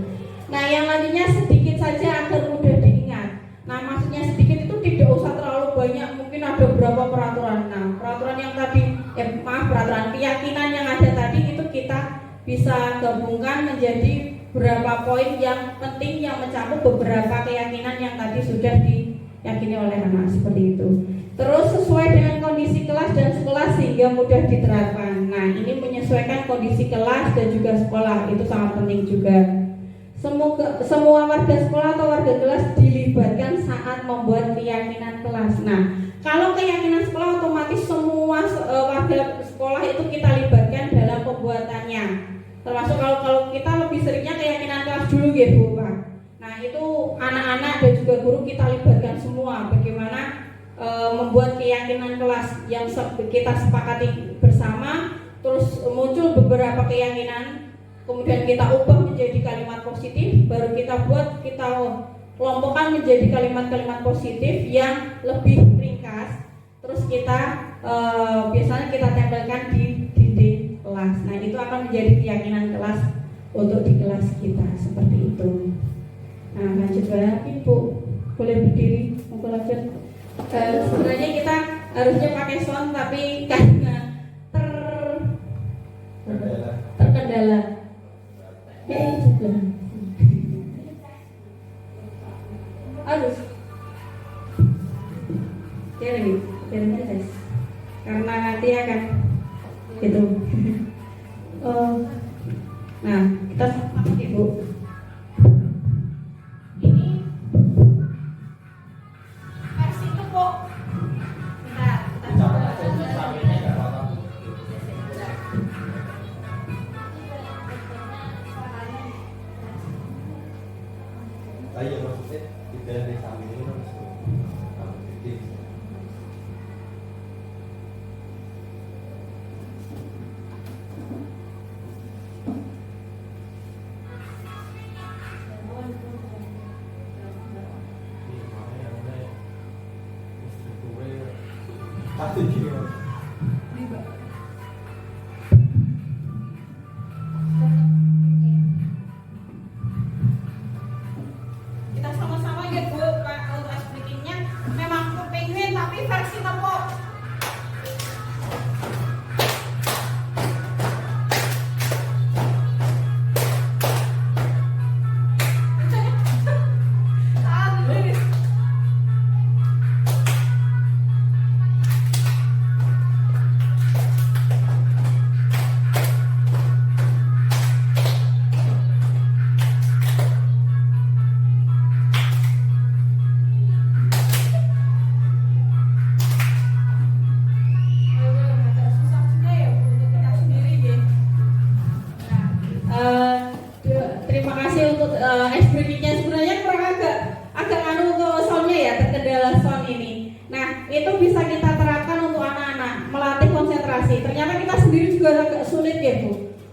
Nah, yang lanjutnya sedikit saja agar mudah diingat. Nah, maksudnya sedikit itu tidak usah terlalu banyak, mungkin ada beberapa peraturan. Nah, peraturan yang tadi, peraturan keyakinan yang ada tadi itu kita bisa gabungkan menjadi beberapa poin yang penting yang mencakup beberapa keyakinan yang tadi sudah diyakini oleh anak, seperti itu. Terus sesuai dengan kondisi kelas dan sekolah sehingga mudah diterapkan. Nah, ini menyesuaikan kondisi kelas dan juga sekolah, itu sangat penting juga. Semua warga sekolah atau warga kelas dilibatkan saat membuat keyakinan kelas. Nah, kalau keyakinan sekolah otomatis semua warga sekolah itu kita libatkan dalam pembuatannya. Termasuk kalau kita lebih seringnya keyakinan kelas dulu ya Bu Pak. Nah, itu anak-anak dan juga guru kita libatkan semua. Bagaimana membuat keyakinan kelas yang kita sepakati bersama. Terus muncul beberapa keyakinan, kemudian kita ubah menjadi kalimat positif, baru kita kelompokkan menjadi kalimat-kalimat positif yang lebih ringkas. Terus kita biasanya kita tempelkan di dinding kelas. Nah, itu akan menjadi keyakinan kelas untuk di kelas kita, seperti itu. Nah, lanjut Ibu, boleh berdiri, mau lanjut. Sebenarnya kita harusnya pakai sound, tapi karena terkendala. Juga. Harus. Jadi guys, karena nanti akan gitu. Nah, kita Ibu. Ini versi itu kok. Iya, maksudnya tidak di samping ini langsung. Kita sama-sama ya Bu, Pak, untuk explaining-nya memang kepengen tapi versi tepuk.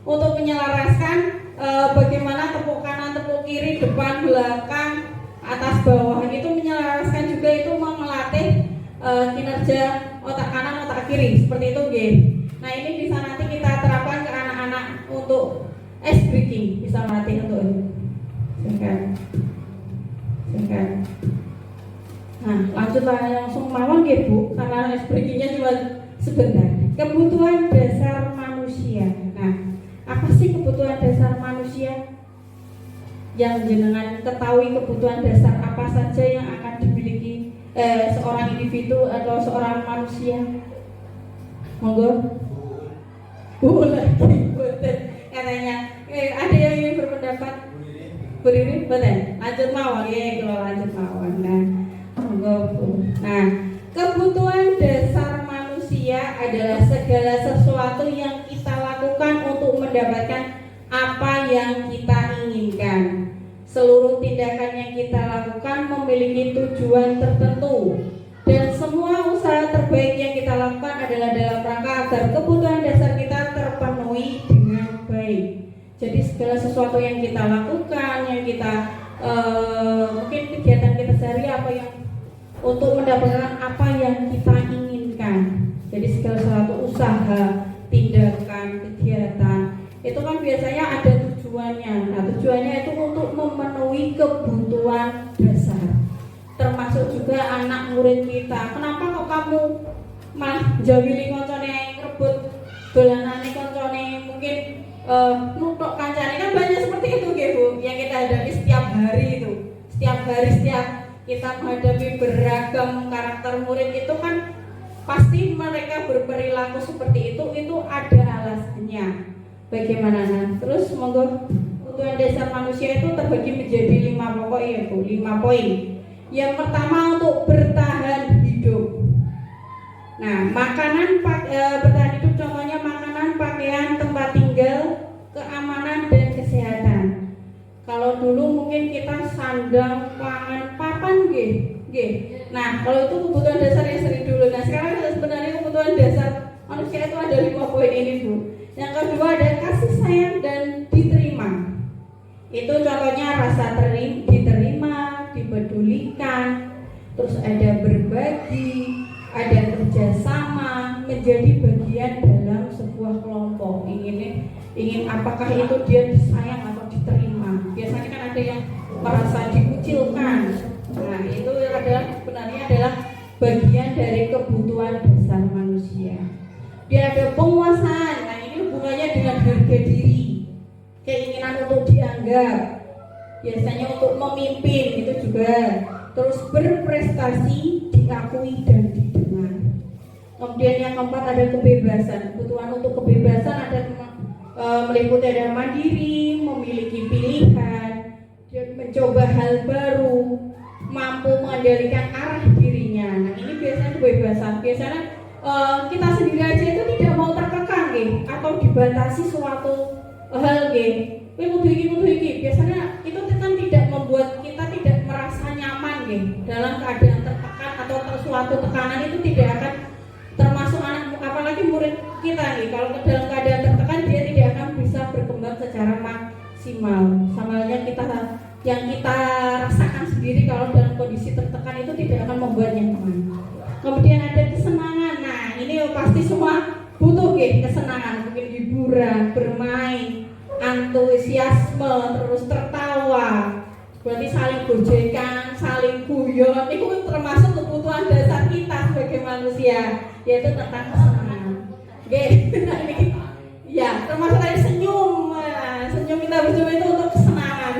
untuk menyelaraskan bagaimana tepuk kanan, tepuk kiri, depan, belakang, atas, bawah, itu menyelaraskan juga, itu melatih kinerja otak kanan, otak kiri, seperti itu, G. Nah, ini bisa nanti kita terapkan ke anak-anak untuk ice breaking, bisa melatih untuk itu. Silakan. Nah, lanjutlah langsung mawon ya Bu, karena ice breakingnya cuma sebentar. Kebutuhan dasar manusia. Nah, apa sih kebutuhan dasar manusia? Yang jenengan ketahui kebutuhan dasar apa saja yang akan dimiliki seorang individu atau seorang manusia? Monggo. Bu lagi betul katanya. Ada yang ingin berpendapat? Beriring betul. Lanjut mawon ya, kalau lanjut mawon. Nah, monggo Bu. Nah, kebutuhan dasar manusia adalah segala sesuatu yang kita lakukan untuk mendapatkan apa yang kita inginkan. Seluruh tindakan yang kita lakukan memiliki tujuan tertentu, dan semua usaha terbaik yang kita lakukan adalah dalam rangka agar kebutuhan dasar kita terpenuhi dengan baik. Jadi segala sesuatu yang kita lakukan, yang kita mungkin kegiatan kita sehari apa yang untuk mendapatkan apa yang kita inginkan. Jadi segala sesuatu usaha, tindakan, kegiatan itu kan biasanya ada tujuannya. Nah, tujuannya itu untuk memenuhi kebutuhan dasar. Termasuk juga anak murid kita. Kenapa kok kamu malah jawili koncone, rebut dolanane koncone, mungkin nutuk kancane, kan banyak seperti itu Bu, yang kita hadapi setiap hari itu. Setiap hari, setiap kita menghadapi beragam karakter murid itu kan pasti mereka berperilaku seperti itu ada alasannya. Bagaimana? Nah, terus monggo, kebutuhan dasar manusia itu terbagi menjadi 5 pokok ya Bu, 5 poin. Yang pertama untuk bertahan hidup. Nah, makanan bertahan hidup contohnya makanan, pakaian, tempat tinggal, keamanan dan kesehatan. Kalau dulu mungkin kita sandang, pangan, papan nggih. Nah, kalau itu kebutuhan dasar yang sering dulu. Nah, sekarang sebenarnya kebutuhan dasar manusia itu ada 5 poin ini Bu. Yang kedua ada kasih sayang dan diterima. Itu contohnya rasa diterima, dipedulikan, terus ada berbagi, ada kerjasama, menjadi bagian dalam sebuah kelompok. Ingin apakah itu dia disayang atau diterima. Biasanya kan ada yang merasa dikucilkan. Nah, itu sebenarnya adalah bagian dari kebutuhan dasar manusia. Dia ada penguasaan. Nah, ini hubungannya dengan harga diri, keinginan untuk dianggap, biasanya untuk memimpin itu juga. Terus berprestasi, diakui dan didengar. Kemudian yang keempat ada kebebasan. Kebutuhan untuk kebebasan ada meliputi ada mandiri, memiliki pilihan, dan mencoba hal baru, mampu mengendalikan arah dirinya. Nah, ini biasanya kebebasan. Biasanya kita sendiri aja itu tidak mau terkekang atau dibatasi suatu hal kudu iki. Biasanya itu kan tidak membuat kita tidak merasa nyaman dalam keadaan tertekan atau suatu tekanan itu tidak akan termasuk anak, apalagi murid kita kalau dalam keadaan tertekan dia tidak akan bisa berkembang secara maksimal. Sama halnya yang kita rasakan sendiri kalau dalam kondisi tertekan itu tidak akan membuatnya nyaman. Kemudian ada kesenangan. Nah, ini pasti semua butuh kesenangan, mungkin hiburan, bermain, antusiasme, terus tertawa. Berarti saling gojekan, saling guyon, itu termasuk kebutuhan dasar kita sebagai manusia, yaitu tentang kesenangan. Nah, ini ya, termasuk tadi senyum. Nah, senyum kita berjumpa itu untuk kesenangan.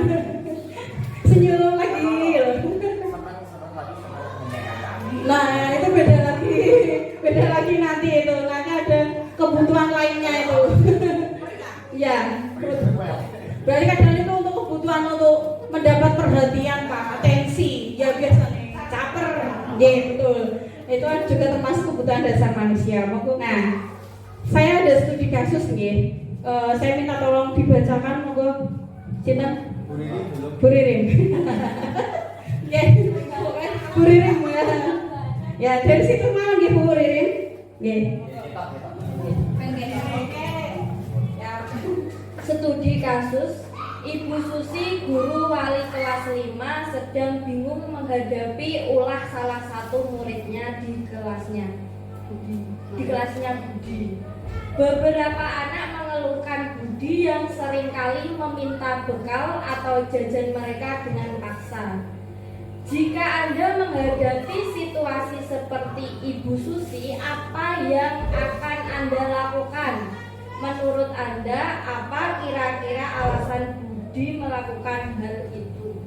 Senyum lagi. Nah, itu beda lagi nanti itu. Nanti ada kebutuhan lainnya itu. Ya. Berarti kadang itu untuk kebutuhan untuk mendapat perhatian Pak, atensi. Ya biasanya caper. Betul. Itu juga termasuk kebutuhan dasar manusia. Nah, saya ada studi kasus saya minta tolong dibacakan monggo. Cinta Bu Ririn. Bu Ririn ya dari situ mau Bu Ririn. Ya. Studi kasus, Ibu Susi, guru wali kelas 5, sedang bingung menghadapi ulah salah satu muridnya di kelasnya. Budi. Beberapa anak mengeluhkan Budi yang seringkali meminta bekal atau jajan mereka dengan paksa. Jika Anda menghadapi situasi seperti Ibu Susi, apa yang akan Anda lakukan? Menurut Anda, apa kira-kira alasan Budi melakukan hal itu?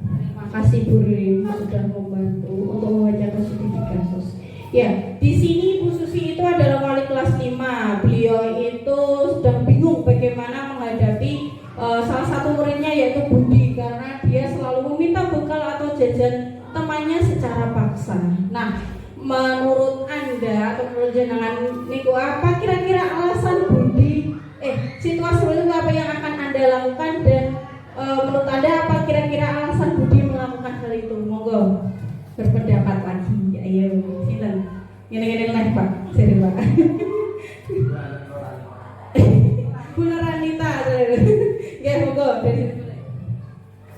Terima kasih Bu Rim sudah membantu untuk membacakan studi kasus. Ya, di sini Bu Susi itu adalah wali kelas 5. Beliau itu sedang bingung bagaimana menghadapi salah satu muridnya yaitu Budi, karena dia selalu meminta bekal atau jajan temannya secara paksa. Nah, menurut Anda atau menurut jenengan niku, apa kira-kira alasan Budi situasi itu apa yang akan Anda lakukan, dan menurut Anda apa kira-kira alasan Budi melakukan hal itu? Monggo berpendapat lagi. Ayo, silakan. Ini live Pak, seri Pak. Bu Ranita, ya monggo dari situ.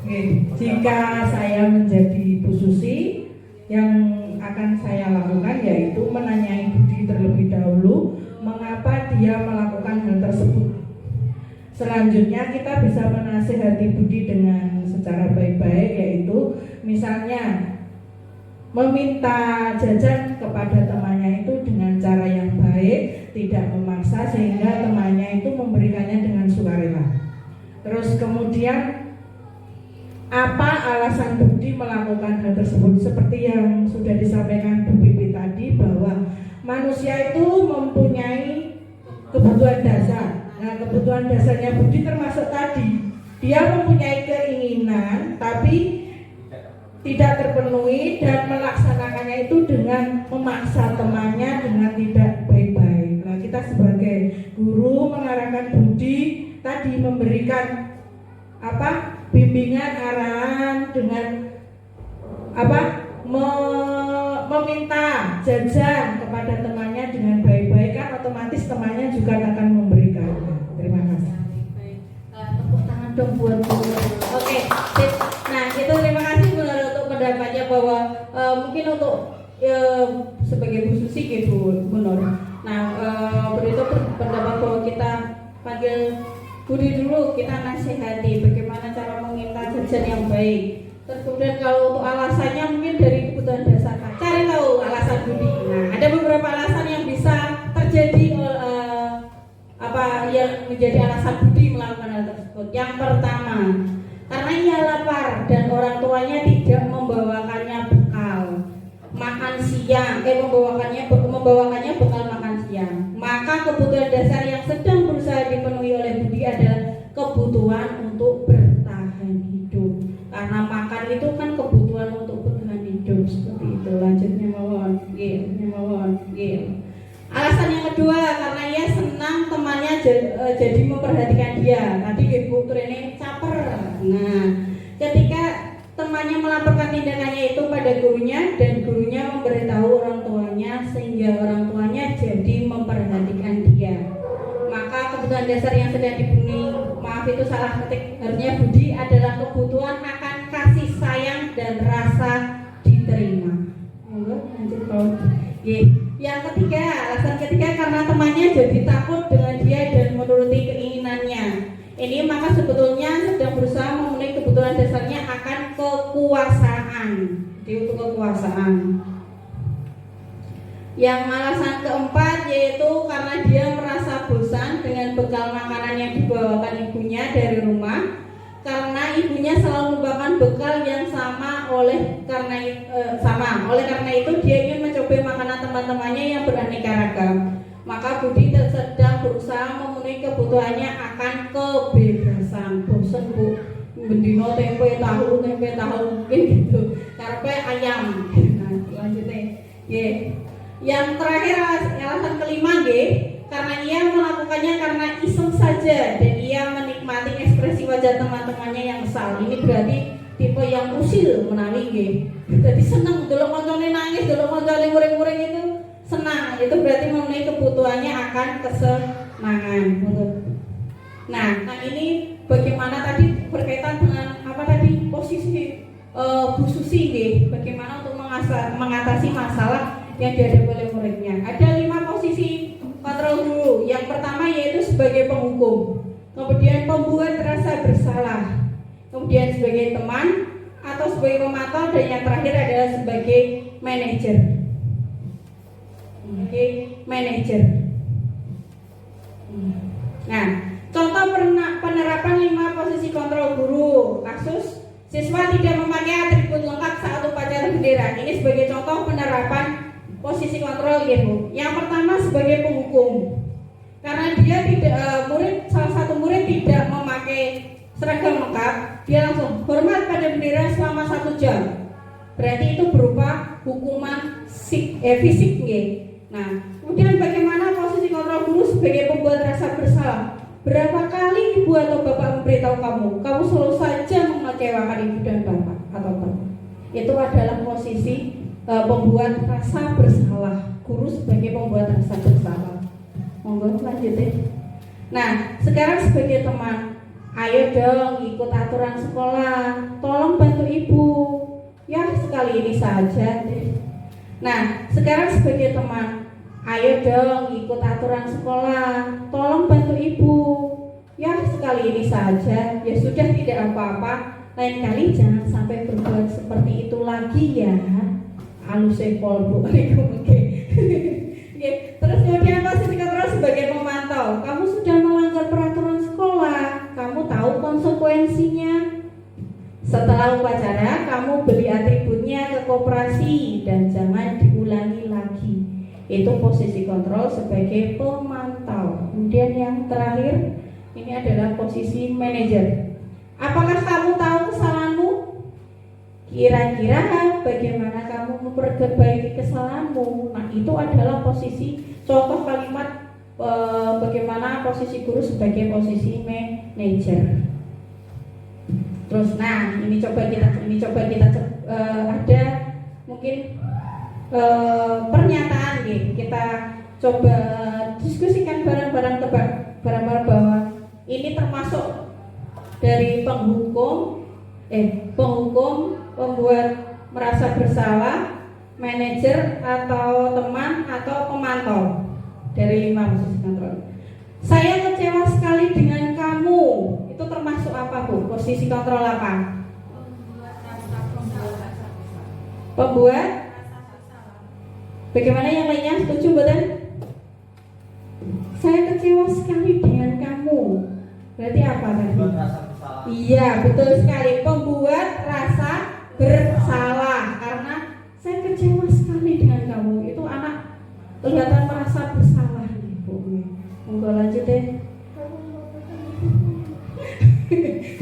Oke, jika saya menjadi Bu Susi, yang akan saya lakukan yaitu menanyai Budi terlebih dahulu mengapa dia melakukan hal tersebut. Selanjutnya kita bisa menasihati Budi dengan secara baik-baik, yaitu misalnya meminta jajan kepada temannya itu dengan cara yang baik, tidak memaksa, sehingga temannya itu memberikannya dengan sukarela. Terus kemudian apa alasan Budi melakukan hal tersebut? Seperti yang sudah disampaikan Bu Bibi tadi, bahwa manusia itu mempunyai kebutuhan dasar. Nah, kebutuhan dasarnya Budi termasuk tadi, dia mempunyai keinginan tapi tidak terpenuhi dan melaksanakannya itu dengan memaksa temannya dengan tidak baik-baik. Nah, kita sebagai guru mengarahkan Budi tadi, memberikan bimbingan, arahan dengan meminta jajan kepada temannya dengan baik-baik, kan otomatis temannya juga akan memberikan. Terima kasih. Baik, tepuk tangan dong buat Bu. Oke, sip. Nah itu terima kasih Bu Nur untuk pendapatnya, bahwa mungkin untuk sebagai Bu Susi gitu Bu Nur. Nah beritu pendapat bahwa kita panggil Budi dulu, kita nasihati bagaimana cara meminta jajan yang baik. Terus kemudian kalau untuk alasannya mungkin dari kebutuhan dasar, cari tahu alasan Budi. Nah ada beberapa alasan yang bisa terjadi yang menjadi alasan Budi melakukan hal tersebut. Yang pertama, karena ia lapar dan orang tuanya tidak membawakannya bekal makan siang, membawakannya bekal makan siang, maka kebutuhan dasar yang sedang berusaha dipenuhi oleh Budi adalah kebutuhan untuk bertahan hidup. Karena makan itu kan kebutuhan untuk bertahan hidup, seperti itu. Lanjutnya mawon, Alasan yang kedua, karena ia senang temannya jadi memperhatikan dia. Tadi Ibu Trene caper. Nah, ketika temannya melaporkan tindakannya itu pada gurunya dan gurunya memberitahu orang tuanya, sehingga orang tuanya jadi memperhatikan dia, maka kebutuhan dasar yang sedang dipenuhi, maaf itu salah ketik, harusnya Budi, adalah kebutuhan akan kasih sayang dan rasa diterima. Lanjut Pak. Yang ketiga, alasan ketiga, karena temannya jadi takut dengan dia dan menuruti keinginannya. Ini maka sebetulnya sedang berusaha memenuhi kebutuhan dasarnya akan kekuasaan. Jadi untuk kekuasaan. Yang alasan keempat yaitu karena dia merasa bosan dengan bekal makanan yang dibawakan ibunya dari rumah, karena ibunya selalu membawakan bekal yang sama. Oleh karena itu dia ingin mencoba makanan teman-temannya yang beraneka ragam. Maka Budi sedang berusaha memenuhi kebutuhannya akan kebebasan. Bosan Bu, bendino tempe tahu mungkin gitu, karpe ayam. Nah lanjutnya yang terakhir, alasan kelima karena ia melakukannya karena iseng saja dan ia menikmati ekspresi wajah teman-temannya yang kesal. Ini berarti tipe yang usil menawi jadi senang delok koncone nangis, delok koncone muring-muring itu senang. Itu berarti memenuhi kebutuhannya akan kesenangan. Nah ini bagaimana tadi berkaitan dengan apa tadi posisi Bu Susi nggih, bagaimana untuk mengatasi masalah yang dihadapi oleh muridnya. Ada 5 posisi kontrol guru. Yang pertama yaitu sebagai penghukum, kemudian pembuat rasa bersalah, kemudian sebagai teman atau sebagai pemantau, dan yang terakhir adalah sebagai manajer. Manajer. Nah, contoh penerapan 5 posisi kontrol guru. Kasus siswa tidak memakai atribut lengkap saat upacara bendera. Ini sebagai contoh penerapan posisi kontrol ya Bu. Yang pertama sebagai penghukum. Karena dia tidak salah satu murid tidak memakai seragam lengkap, dia langsung hormat pada bendera selama 1 jam. Berarti itu berupa hukuman fisik ya. Nah, kemudian bagaimana posisi kontrol guru sebagai pembuat rasa bersalah? Berapa kali ibu atau bapak memberitahu kamu selalu saja mengecewakan ibu dan bapak atau bapak? Itu adalah posisi pembuat rasa bersalah. Guru sebagai pembuat rasa bersalah. Monggo lanjutin. Nah, sekarang sebagai teman, ayo dong ikut aturan sekolah. Tolong bantu ibu. Ya sekali ini saja deh. Nah, sekarang sebagai teman, ayo dong ikut aturan sekolah. Tolong bantu ibu. Ya sekali ini saja. Ya sudah, tidak apa-apa. Lain kali jangan sampai berbuat seperti itu lagi ya. Alusepol Bu. Terus kemudian posisi kontrol sebagai pemantau. Kamu sudah melanggar peraturan sekolah. Kamu tahu konsekuensinya. Setelah upacara, kamu beli atributnya ke koperasi dan jangan diulangi lagi. Itu posisi kontrol sebagai pemantau. Kemudian yang terakhir, ini adalah posisi manajer. Apakah kamu tahu kesalahanmu? Kira-kira bagaimana kamu memperbaiki kesalahanmu? Nah, itu adalah posisi contoh kalimat bagaimana posisi guru sebagai posisi manajer. Terus, nah ini coba kita ada mungkin pernyataan nih, kita coba diskusikan bareng-bareng bahwa ini termasuk dari penghukum, pembuat merasa bersalah, manajer atau teman atau pemantau dari 5 posisi kontrol. Saya kecewa sekali dengan kamu. Itu termasuk apa Bu? Posisi kontrol apa? Pembuat. Bagaimana yang lainnya? Setuju betul? Saya kecewa sekali dengan kamu. Berarti apa tadi? Iya, betul sekali. Pembuat rasa bersalah. Karena saya kecewa sekali dengan kamu. Itu anak kelihatan merasa bersalah nih Bu. Monggo lanjut deh.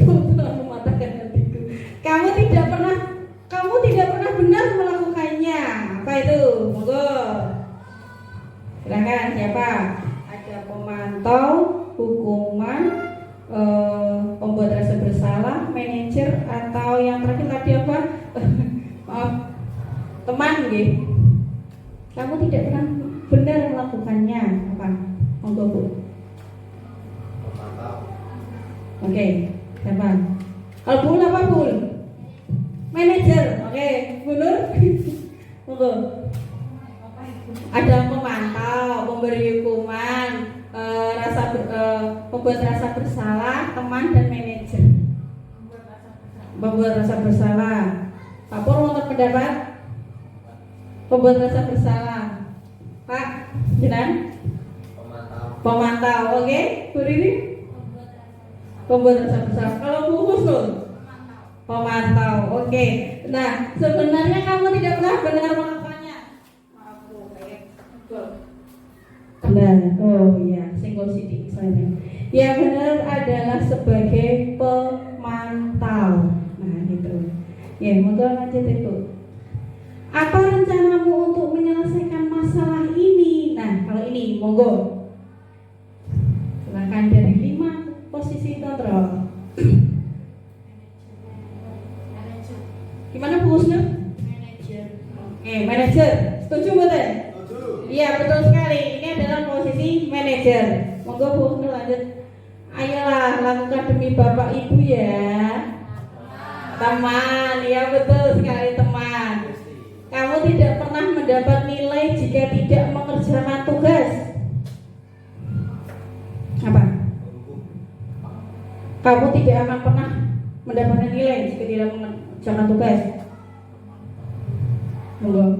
Kamu telah mematahkan hatiku. Kamu tidak pernah benar melakukannya. Apa itu? Monggo. Silakan siapa? Ada pemantau, hukuman, pembuat rasa bersalah, manajer, atau yang terakhir tadi apa? Maaf, teman gitu. Kamu tidak pernah benar melakukannya. Apa? Monggo Bu. Oke, siapa? Kalau Bul apa Bul? Manajer. Oke, Bulur. Monggo. Ada pemantau, pemberi hukuman, pembuat rasa bersalah, teman dan manajer. Pembuat rasa bersalah. Pak Pur untuk pendapat? Pembuat rasa bersalah. Pak, Jinan? Pemantau. Oke, Bu Riri? Pembuat rasa bersalah. Kalau Bu Husnul? Pemantau. Oke. Nah, sebenarnya kamu tidak pernah benar melakukannya. Maaf Bu, benar. Oh iya, single sidik saya. Yang benar adalah sebagai pemantau. Nah, gitu. Ya, monggo lanjut itu. Apa rencanamu untuk menyelesaikan masalah ini? Nah, kalau ini, monggo. Silakan dari 5 posisi kontrol. Gimana Bu Husnul? Manajer. Oke, manajer. Setuju betul? Iya, betul sekali. Ini adalah posisi manajer. Monggo Bu Husnul lanjut. Ayo Ayolah lakukan demi bapak ibu ya. Teman, ya betul sekali teman. Kamu tidak pernah mendapat nilai jika tidak mengerjakan tugas. Apa? Kamu tidak akan pernah mendapatkan nilai jika tidak mengerjakan tugas. Enggak.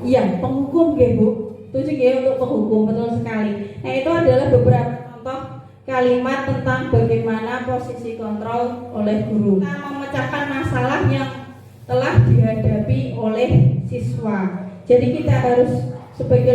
Iya, penghukum ya Bu. Tujuh ya untuk penghukum, betul sekali. Nah itu adalah beberapa contoh kalimat tentang bagaimana posisi kontrol oleh guru. Kita memecahkan masalah yang telah dihadapi oleh siswa. Jadi kita harus sebagai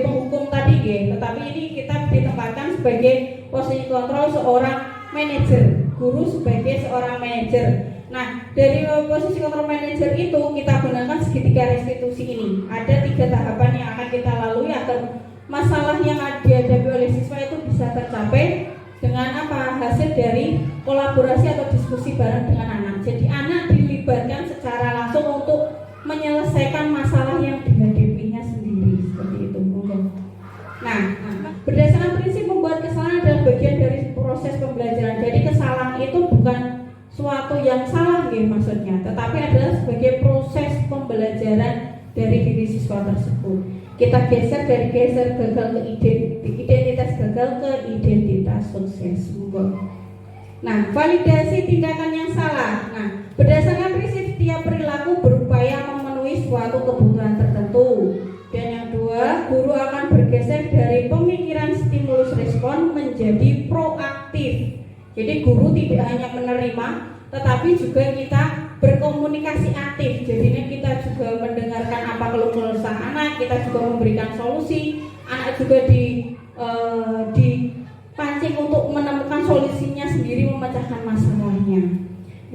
penghukum tadi ya, tetapi ini kita ditempatkan sebagai posisi kontrol seorang manajer, guru sebagai seorang manajer. Nah, dari posisi kontrol manajer itu kita gunakan segitiga restitusi ini. Ada 3 tahapan yang akan kita lalui agar masalah yang dihadapi oleh siswa itu bisa tercapai dengan apa? Hasil dari kolaborasi atau diskusi bareng dengan anak. Jadi anak dilibatkan secara langsung untuk menyelesaikan masalah yang dihadapinya sendiri, seperti itu. Nah, berdasarkan prinsip membuat kesalahan adalah bagian dari proses pembelajaran. Jadi kesalahan itu bukan suatu yang salah ya maksudnya, tetapi adalah sebagai proses pembelajaran dari diri siswa tersebut. Kita geser gagal ke identitas gagal ke identitas sukses. Nah, validasi tindakan yang salah. Nah, berdasarkan prinsip setiap perilaku berupaya memenuhi suatu kebutuhan tertentu. Dan yang 2, guru akan bergeser dari pemikiran stimulus respon menjadi proaktif. Jadi guru tidak hanya menerima, tetapi juga kita berkomunikasi aktif. Jadinya kita juga mendengarkan apa keluh kesah anak, kita juga memberikan solusi. Anak juga dipancing untuk menemukan solusinya sendiri, memecahkan masalahnya.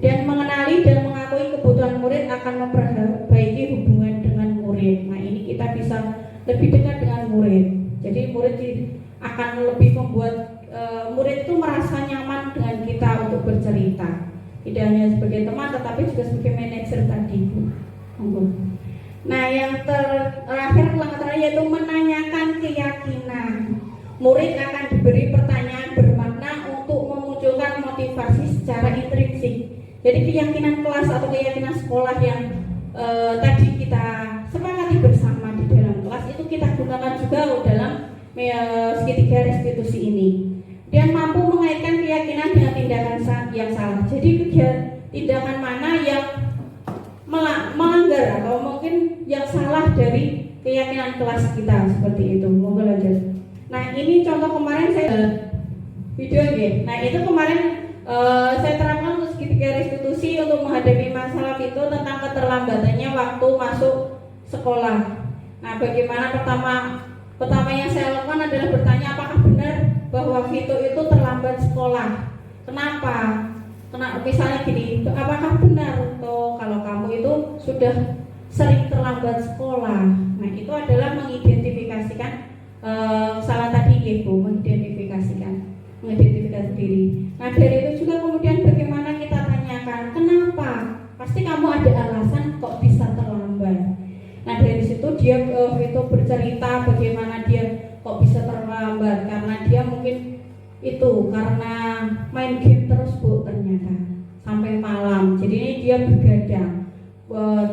Dan mengenali dan mengakui kebutuhan murid akan memperbaiki hubungan dengan murid. Nah, ini kita bisa lebih dekat dengan murid. Jadi murid akan lebih membuat murid itu merasa nyaman dengan kita untuk bercerita, tidak hanya sebagai teman tetapi juga sebagai manajer tadi. Nah, yang terakhir yaitu menanyakan keyakinan. Murid akan diberi pertanyaan bermakna untuk memunculkan motivasi secara intrinsik. Jadi keyakinan kelas atau keyakinan sekolah yang tadi kita sepakati bersama di dalam kelas itu kita gunakan juga dalam segitiga restitusi ini. Dan mampu mengaitkan keyakinan dengan tindakan yang salah. Jadi tindakan mana yang melanggar atau mungkin yang salah dari keyakinan kelas kita, seperti itu. Monggo lanjut. Nah, ini contoh kemarin saya video ya. Nah, itu kemarin saya terapkan untuk segitiga restitusi untuk menghadapi masalah itu tentang keterlambatannya waktu masuk sekolah. Nah, bagaimana pertama yang saya lakukan adalah bertanya apakah benar bahwa Vito itu terlambat sekolah. Kenapa? Misalnya gini, apakah benar tuh kalau kamu itu sudah sering terlambat sekolah? Nah, itu adalah mengidentifikasikan salah tadi Ibu, mengidentifikasi diri. Nah, dari itu juga kemudian bagaimana kita tanyakan kenapa? Pasti kamu ada alasan kok bisa terlambat. Nah, dari situ dia Vito bercerita bagaimana dia kok bisa terlambat, karena dia mungkin itu karena main game terus Bu, ternyata sampai malam. Jadi ini dia begadang,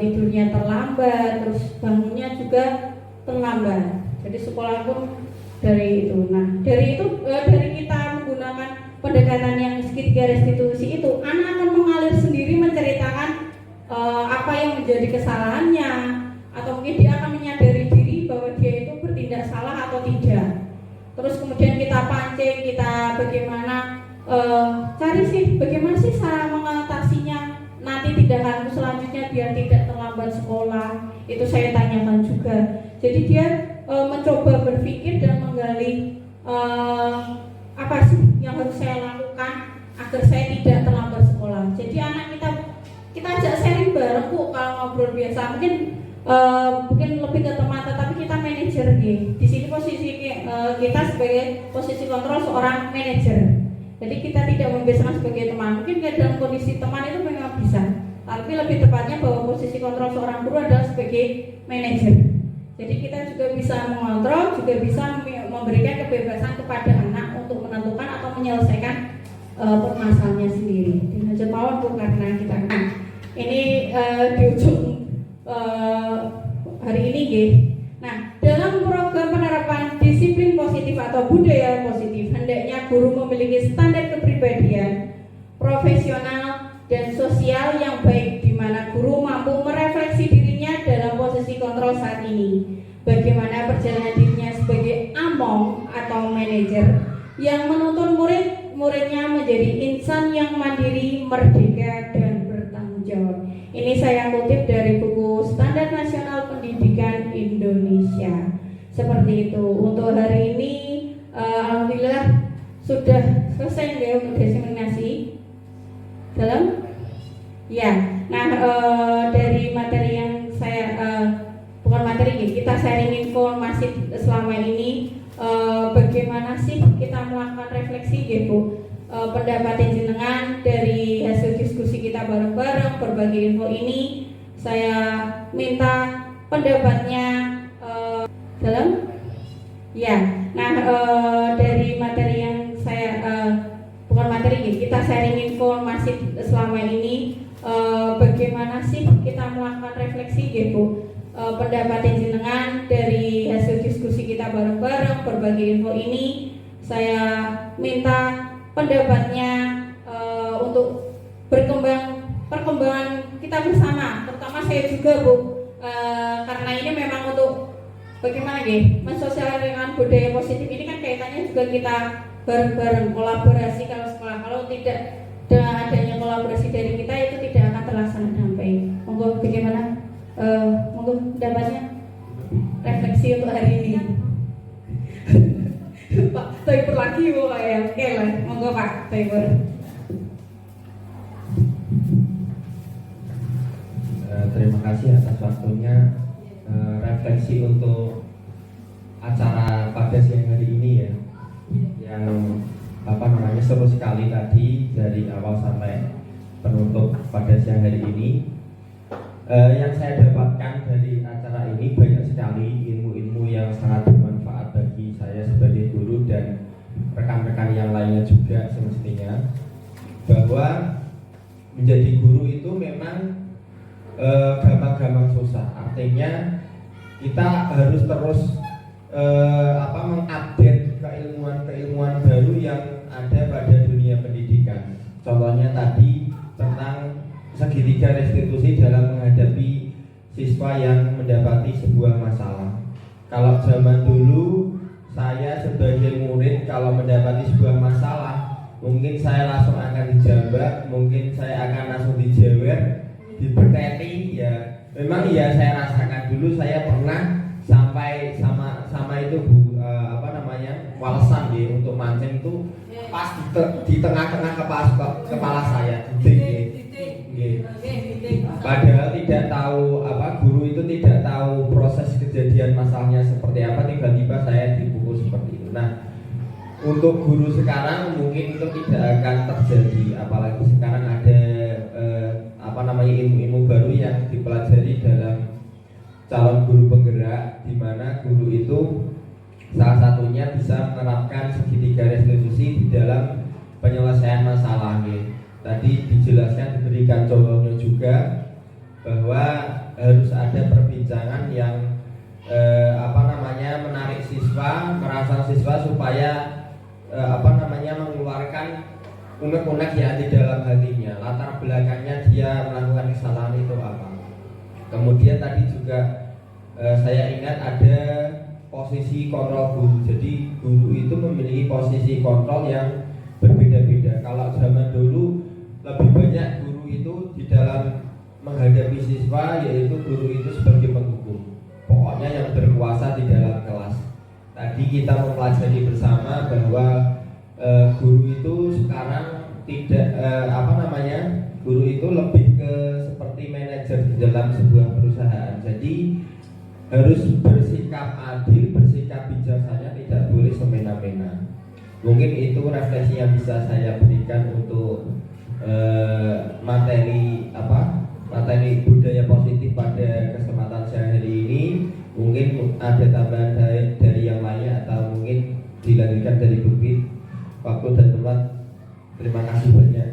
tidurnya terlambat, terus bangunnya juga terlambat. Jadi sekolah pun dari itu. Nah, dari kita menggunakan pendekatan yang segitiga restitusi itu, anak akan mengalir sendiri menceritakan apa yang menjadi kesalahannya, atau mungkin dia akan menyadari diri bahwa dia itu bertindak salah atau tidak. Terus kemudian kita pancing, kita bagaimana cari sih bagaimana sih cara mengatasinya nanti tindakanmu selanjutnya biar tidak terlambat sekolah. Itu saya tanyakan juga. Jadi dia mencoba berpikir dan menggali apa sih yang harus saya lakukan agar saya tidak terlambat sekolah. Jadi anak kita ajak sharing bareng Bu, kalau ngobrol biasa mungkin lebih ke teman, tetapi kita manajer nih. Di sini posisi kita sebagai posisi kontrol seorang manajer. Jadi kita tidak membiasakan sebagai teman. Mungkin dalam kondisi teman itu memang bisa, tapi lebih tepatnya bahwa posisi kontrol seorang guru adalah sebagai manajer. Jadi kita juga bisa mengontrol, juga bisa memberikan kebebasan kepada anak menentukan atau menyelesaikan permasalahannya sendiri. Dan hajat mawon Bu, karena kita ini di ujung hari ini nggih. Nah, dalam program penerapan disiplin positif atau budaya positif, hendaknya guru memiliki standar kepribadian, profesional, dan sosial yang baik, di mana guru mampu merefleksi dirinya dalam posisi kontrol saat ini. Bagaimana perjalanan dirinya sebagai among atau manajer yang menuntun muridnya menjadi insan yang mandiri, merdeka, dan bertanggung jawab. Ini saya kutip dari buku Standar Nasional Pendidikan Indonesia. Seperti itu. Untuk hari ini, alhamdulillah sudah selesai ya untuk diseminasi dalam. Ya, nah dari materi yang saya bukan materi, kita sharing informasi selama ini. Bagaimana sih kita melakukan refleksi ya Bu, pendapat jenengan dari hasil diskusi kita bareng-bareng berbagi info ini. Saya minta pendapatnya dalam ya. Nah dari materi yang saya bukan materi, kita sharing informasi selama ini. Bagaimana sih kita melakukan refleksi ya Bu, pendapat jenengan dari hasil diskusi kita bareng-bareng berbagi info ini. Saya minta pendapatnya untuk perkembangan kita bersama, terutama saya juga Bu, karena ini memang untuk bagaimana nggih mensosialisasikan budaya positif ini kan kaitannya juga kita bareng-bareng kolaborasi kalau sekolah. Kalau tidak dengan adanya kolaborasi dari kita itu tidak akan terlaksana dengan baik. Monggo bagaimana? Monggo pendapatnya refleksi untuk hari ini. Pak Taibur lagi Bu ya. Oke lah, monggo Pak Taibur. Terima kasih atas waktunya. Refleksi untuk acara pada siang hari ini ya, yang seru sekali tadi dari awal sampai penutup pada siang hari ini. Yang saya dapatkan dari acara ini banyak sekali ilmu-ilmu yang sangat bermanfaat bagi saya sebagai guru dan rekan-rekan yang lainnya juga semestinya, bahwa menjadi guru itu memang gampang-gampang susah. Artinya kita harus terus mengupdate keilmuan baru yang ada pada dunia pendidikan. Contohnya tadi tentang segitiga restitusi dalam menghadapi siswa yang mendapati sebuah masalah. Kalau zaman dulu saya sebagai murid kalau mendapati sebuah masalah, mungkin saya langsung akan dijambak, mungkin saya akan langsung dijewer, diberkati ya. Memang ya saya rasakan dulu, saya pernah sampai sama itu Bu, walesan ya, untuk mancing itu pas di tengah-tengah kepala saya. Padahal tidak tahu guru itu tidak tahu proses kejadian masalahnya seperti apa, tiba-tiba saya dipukul seperti itu. Nah, untuk guru sekarang mungkin itu tidak akan terjadi, apalagi sekarang ada ilmu-ilmu baru yang dipelajari dalam calon guru penggerak, di mana guru itu salah satunya bisa menerapkan segitiga restitusi di dalam penyelesaian masalah. Tadi dijelaskan, diberikan contohnya juga bahwa harus ada perbincangan yang menarik siswa, merangsang siswa supaya mengeluarkan unek-unek yang di dalam hatinya, latar belakangnya dia melakukan kesalahan itu apa. Kemudian tadi juga saya ingat ada posisi kontrol guru. Jadi guru itu memiliki posisi kontrol yang berbeda-beda. Kalau zaman dulu lebih banyak guru itu di dalam menghadapi siswa, yaitu guru itu sebagai penghukum, pokoknya yang berkuasa di dalam kelas. Tadi kita mempelajari bersama bahwa guru itu sekarang tidak guru itu lebih ke seperti manajer di dalam sebuah perusahaan. Jadi harus bersikap adil, bersikap bijaksana, tidak boleh semena-mena. Mungkin itu refleksi yang bisa saya berikan untuk materi budaya positif pada kesempatan siang hari ini. Mungkin ada tambahan dari yang lainnya, atau mungkin dilanjutkan dari Bukit. Terima kasih banyak.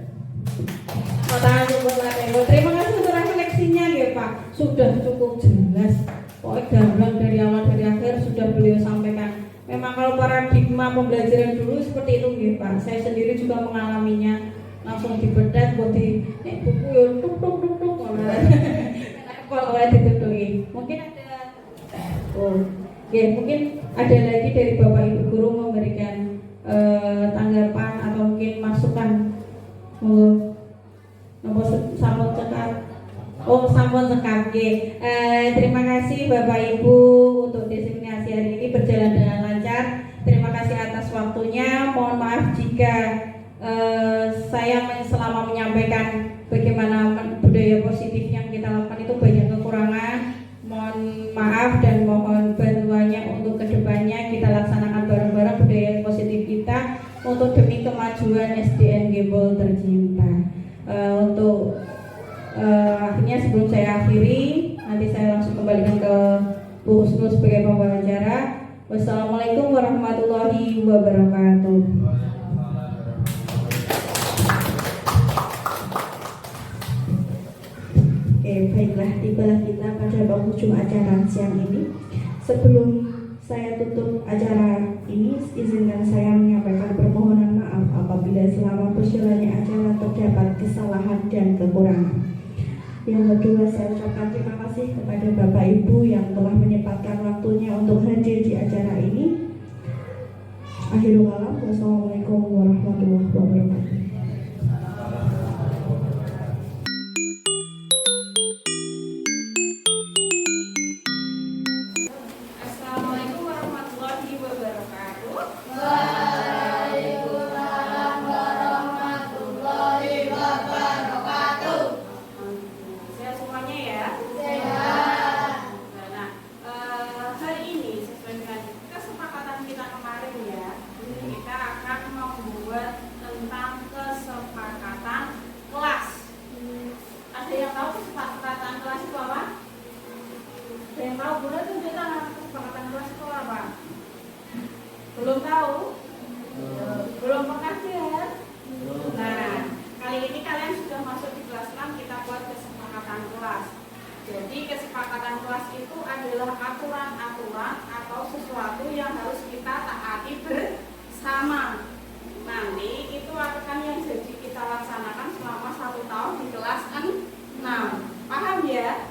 Tangan buat Pak Dewo. Terima kasih untuk refleksinya ya Pak. Sudah cukup jelas. Pokoknya gamblang dari awal dari akhir sudah beliau sampaikan. Memang kalau paradigma pembelajaran dulu seperti itu ya Pak. Saya sendiri juga mengalaminya. Langsung dibedah buat di buku ya tuk tuk tuk tuk. Kalau ditutupi. Mungkin ada mungkin ada lagi dari Bapak Ibu guru memberikan tanggapan atau mungkin masukan. Nomor sampun cekap. Sampun cekap. Terima kasih Bapak Ibu untuk diseminasi hari ini berjalan dengan lancar. Terima kasih atas waktunya. Mohon maaf jika saya selama menyampaikan bagaimana budaya positif yang kita lakukan itu banyak kekurangan. Mohon maaf dan mohon bantuannya untuk kedepannya kita laksanakan bareng-bareng budaya positif kita untuk demi kemajuan SDN Gembol tercinta. Untuk akhirnya sebelum saya akhiri, nanti saya langsung kembalikan ke Bu Husnul sebagai pembicara. Wassalamualaikum warahmatullahi wabarakatuh. Baiklah, tibalah kita pada penghujung acara siang ini. Sebelum saya tutup acara ini, izinkan saya menyampaikan permohonan maaf apabila selama berjalannya acara terdapat kesalahan dan kekurangan. Yang kedua, saya ucapkan terima kasih kepada Bapak Ibu yang telah menyempatkan waktunya untuk hadir di acara ini. Akhirul kalam, wassalamualaikum warahmatullahi wabarakatuh. Assalamualaikum warahmatullahi wabarakatuh. Waalaikumsalam warahmatullahi wabarakatuh. Sehat semuanya ya. Sehat. Nah, hari ini sesuai dengan kesepakatan kita kemarin ya, kita akan membuat tentang kesepakatan kelas. Ada yang tahu kesepakatan kelas itu apa? Ada yang tahu? Boleh tunjuk tangan. Kesepakatan kelas itu apa? Belum tahu? Belum pernah lihat? Nah, kali ini kalian sudah masuk di kelas 6, kita buat kesepakatan kelas. Jadi kesepakatan kelas itu adalah aturan-aturan atau sesuatu yang harus kita taati bersama. Nanti itu akan yang jadi kita laksanakan selama 1 tahun di kelas 6. Paham ya?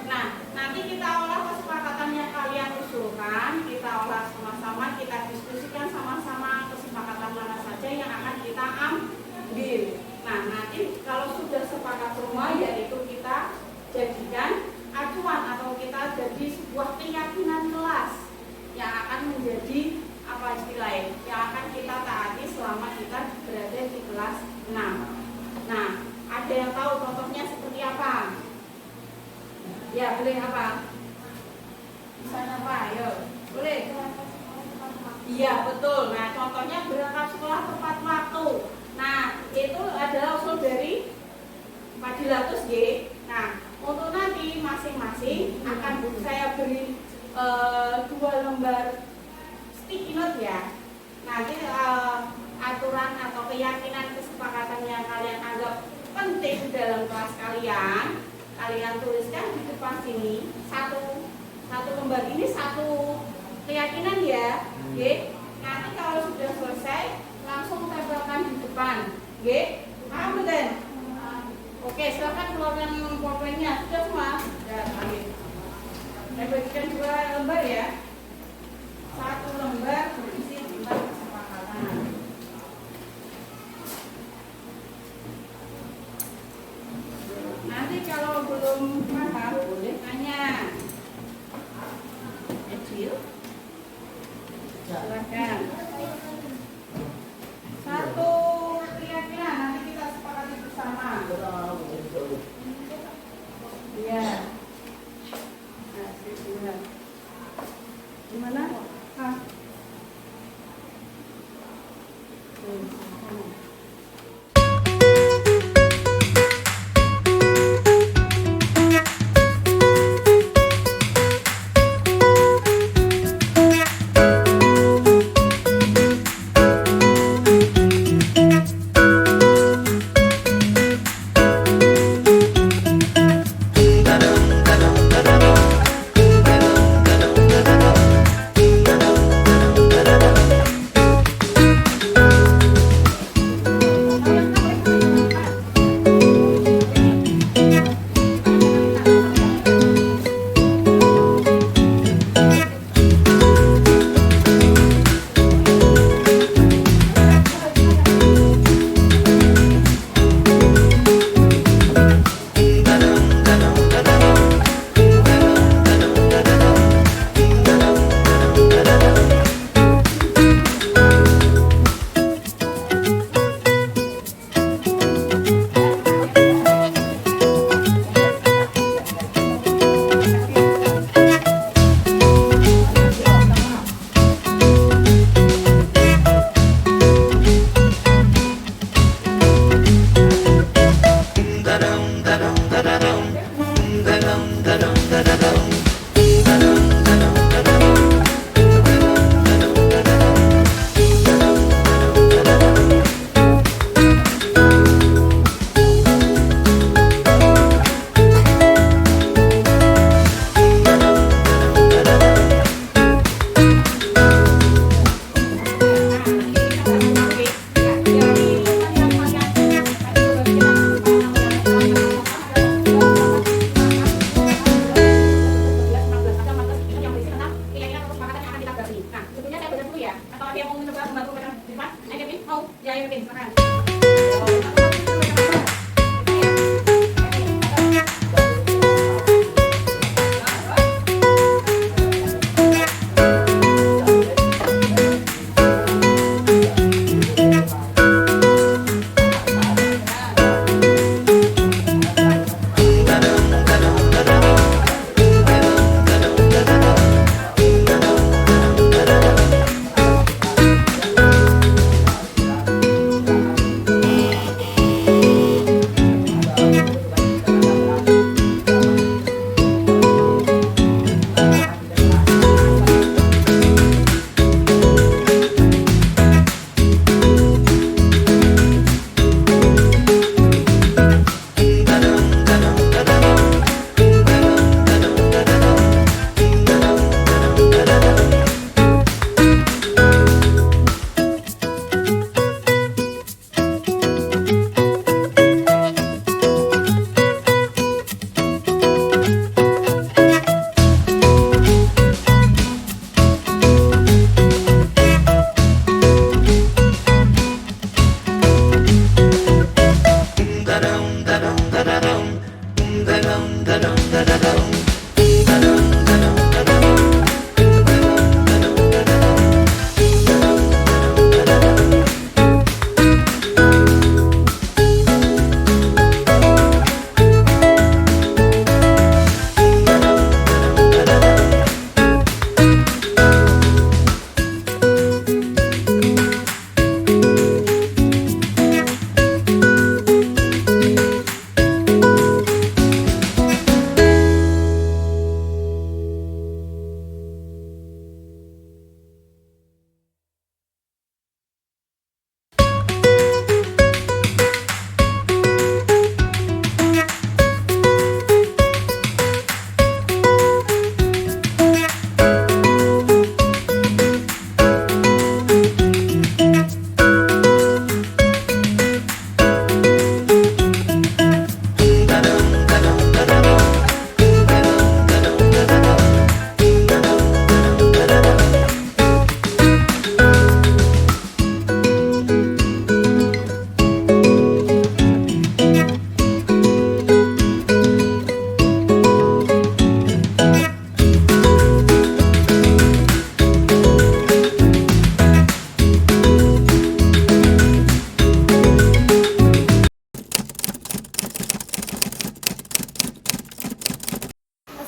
Nah, nanti kita olah kesepakatan yang kalian usulkan, kita olah sama-sama, kita diskusikan sama-sama kesepakatan mana saja yang akan kita ambil. Nah, nanti kalau sudah sepakat semua, yaitu kita jadikan acuan atau kita jadi sebuah keyakinan kelas yang akan menjadi apa istilahnya, yang akan kita taati selama kita berada di kelas 6. Nah, ada yang tahu contohnya seperti apa? Ya, boleh apa? Misalnya apa? Ayo, boleh. Iya, betul. Nah, contohnya berangkat sekolah tepat waktu. Nah, itu adalah usul dari Fadilatus Y. Nah, untuk nanti masing-masing akan saya beri 2 lembar sticky note ya. Nanti aturan atau keyakinan kesepakatan yang kalian anggap penting dalam kelas kalian, kalian tuliskan di depan sini. Satu lembar ini satu keyakinan ya. Nanti kalau sudah selesai langsung tempelkan di depan. Paham betul? Oke, silakan keluarkan pulpennya. Sudah semua? Ya, lanjut. Saya bagikan 2 lembar ya. 1 lembar berisi tentang kesepakatan. Nanti kalau belum paham boleh tanya. Kecil. Silakan. 1 keyakinan nanti kita sepakati bersama. Iya. Nah, gimana?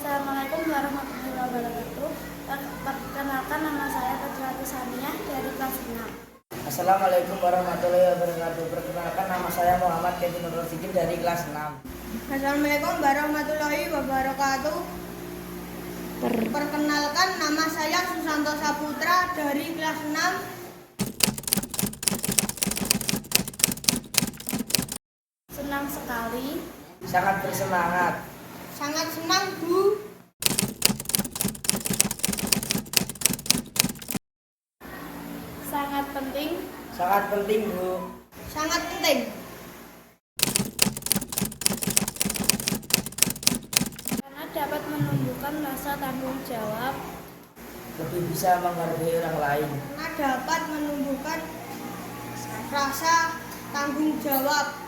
Assalamualaikum warahmatullahi wabarakatuh. Perkenalkan, nama saya Fatriyati Saniah dari kelas 6. Assalamualaikum warahmatullahi wabarakatuh. Perkenalkan, nama saya Muhammad Kevin Nurul Fikri dari kelas 6. Assalamualaikum warahmatullahi wabarakatuh. Perkenalkan, nama saya Susanto Saputra dari kelas 6. Senang sekali. Sangat bersemangat. Sangat senang, Bu. Sangat penting. Sangat penting, Bu. Sangat penting. Karena dapat menumbuhkan rasa tanggung jawab. Lebih bisa menghargai orang lain. Karena dapat menumbuhkan rasa tanggung jawab.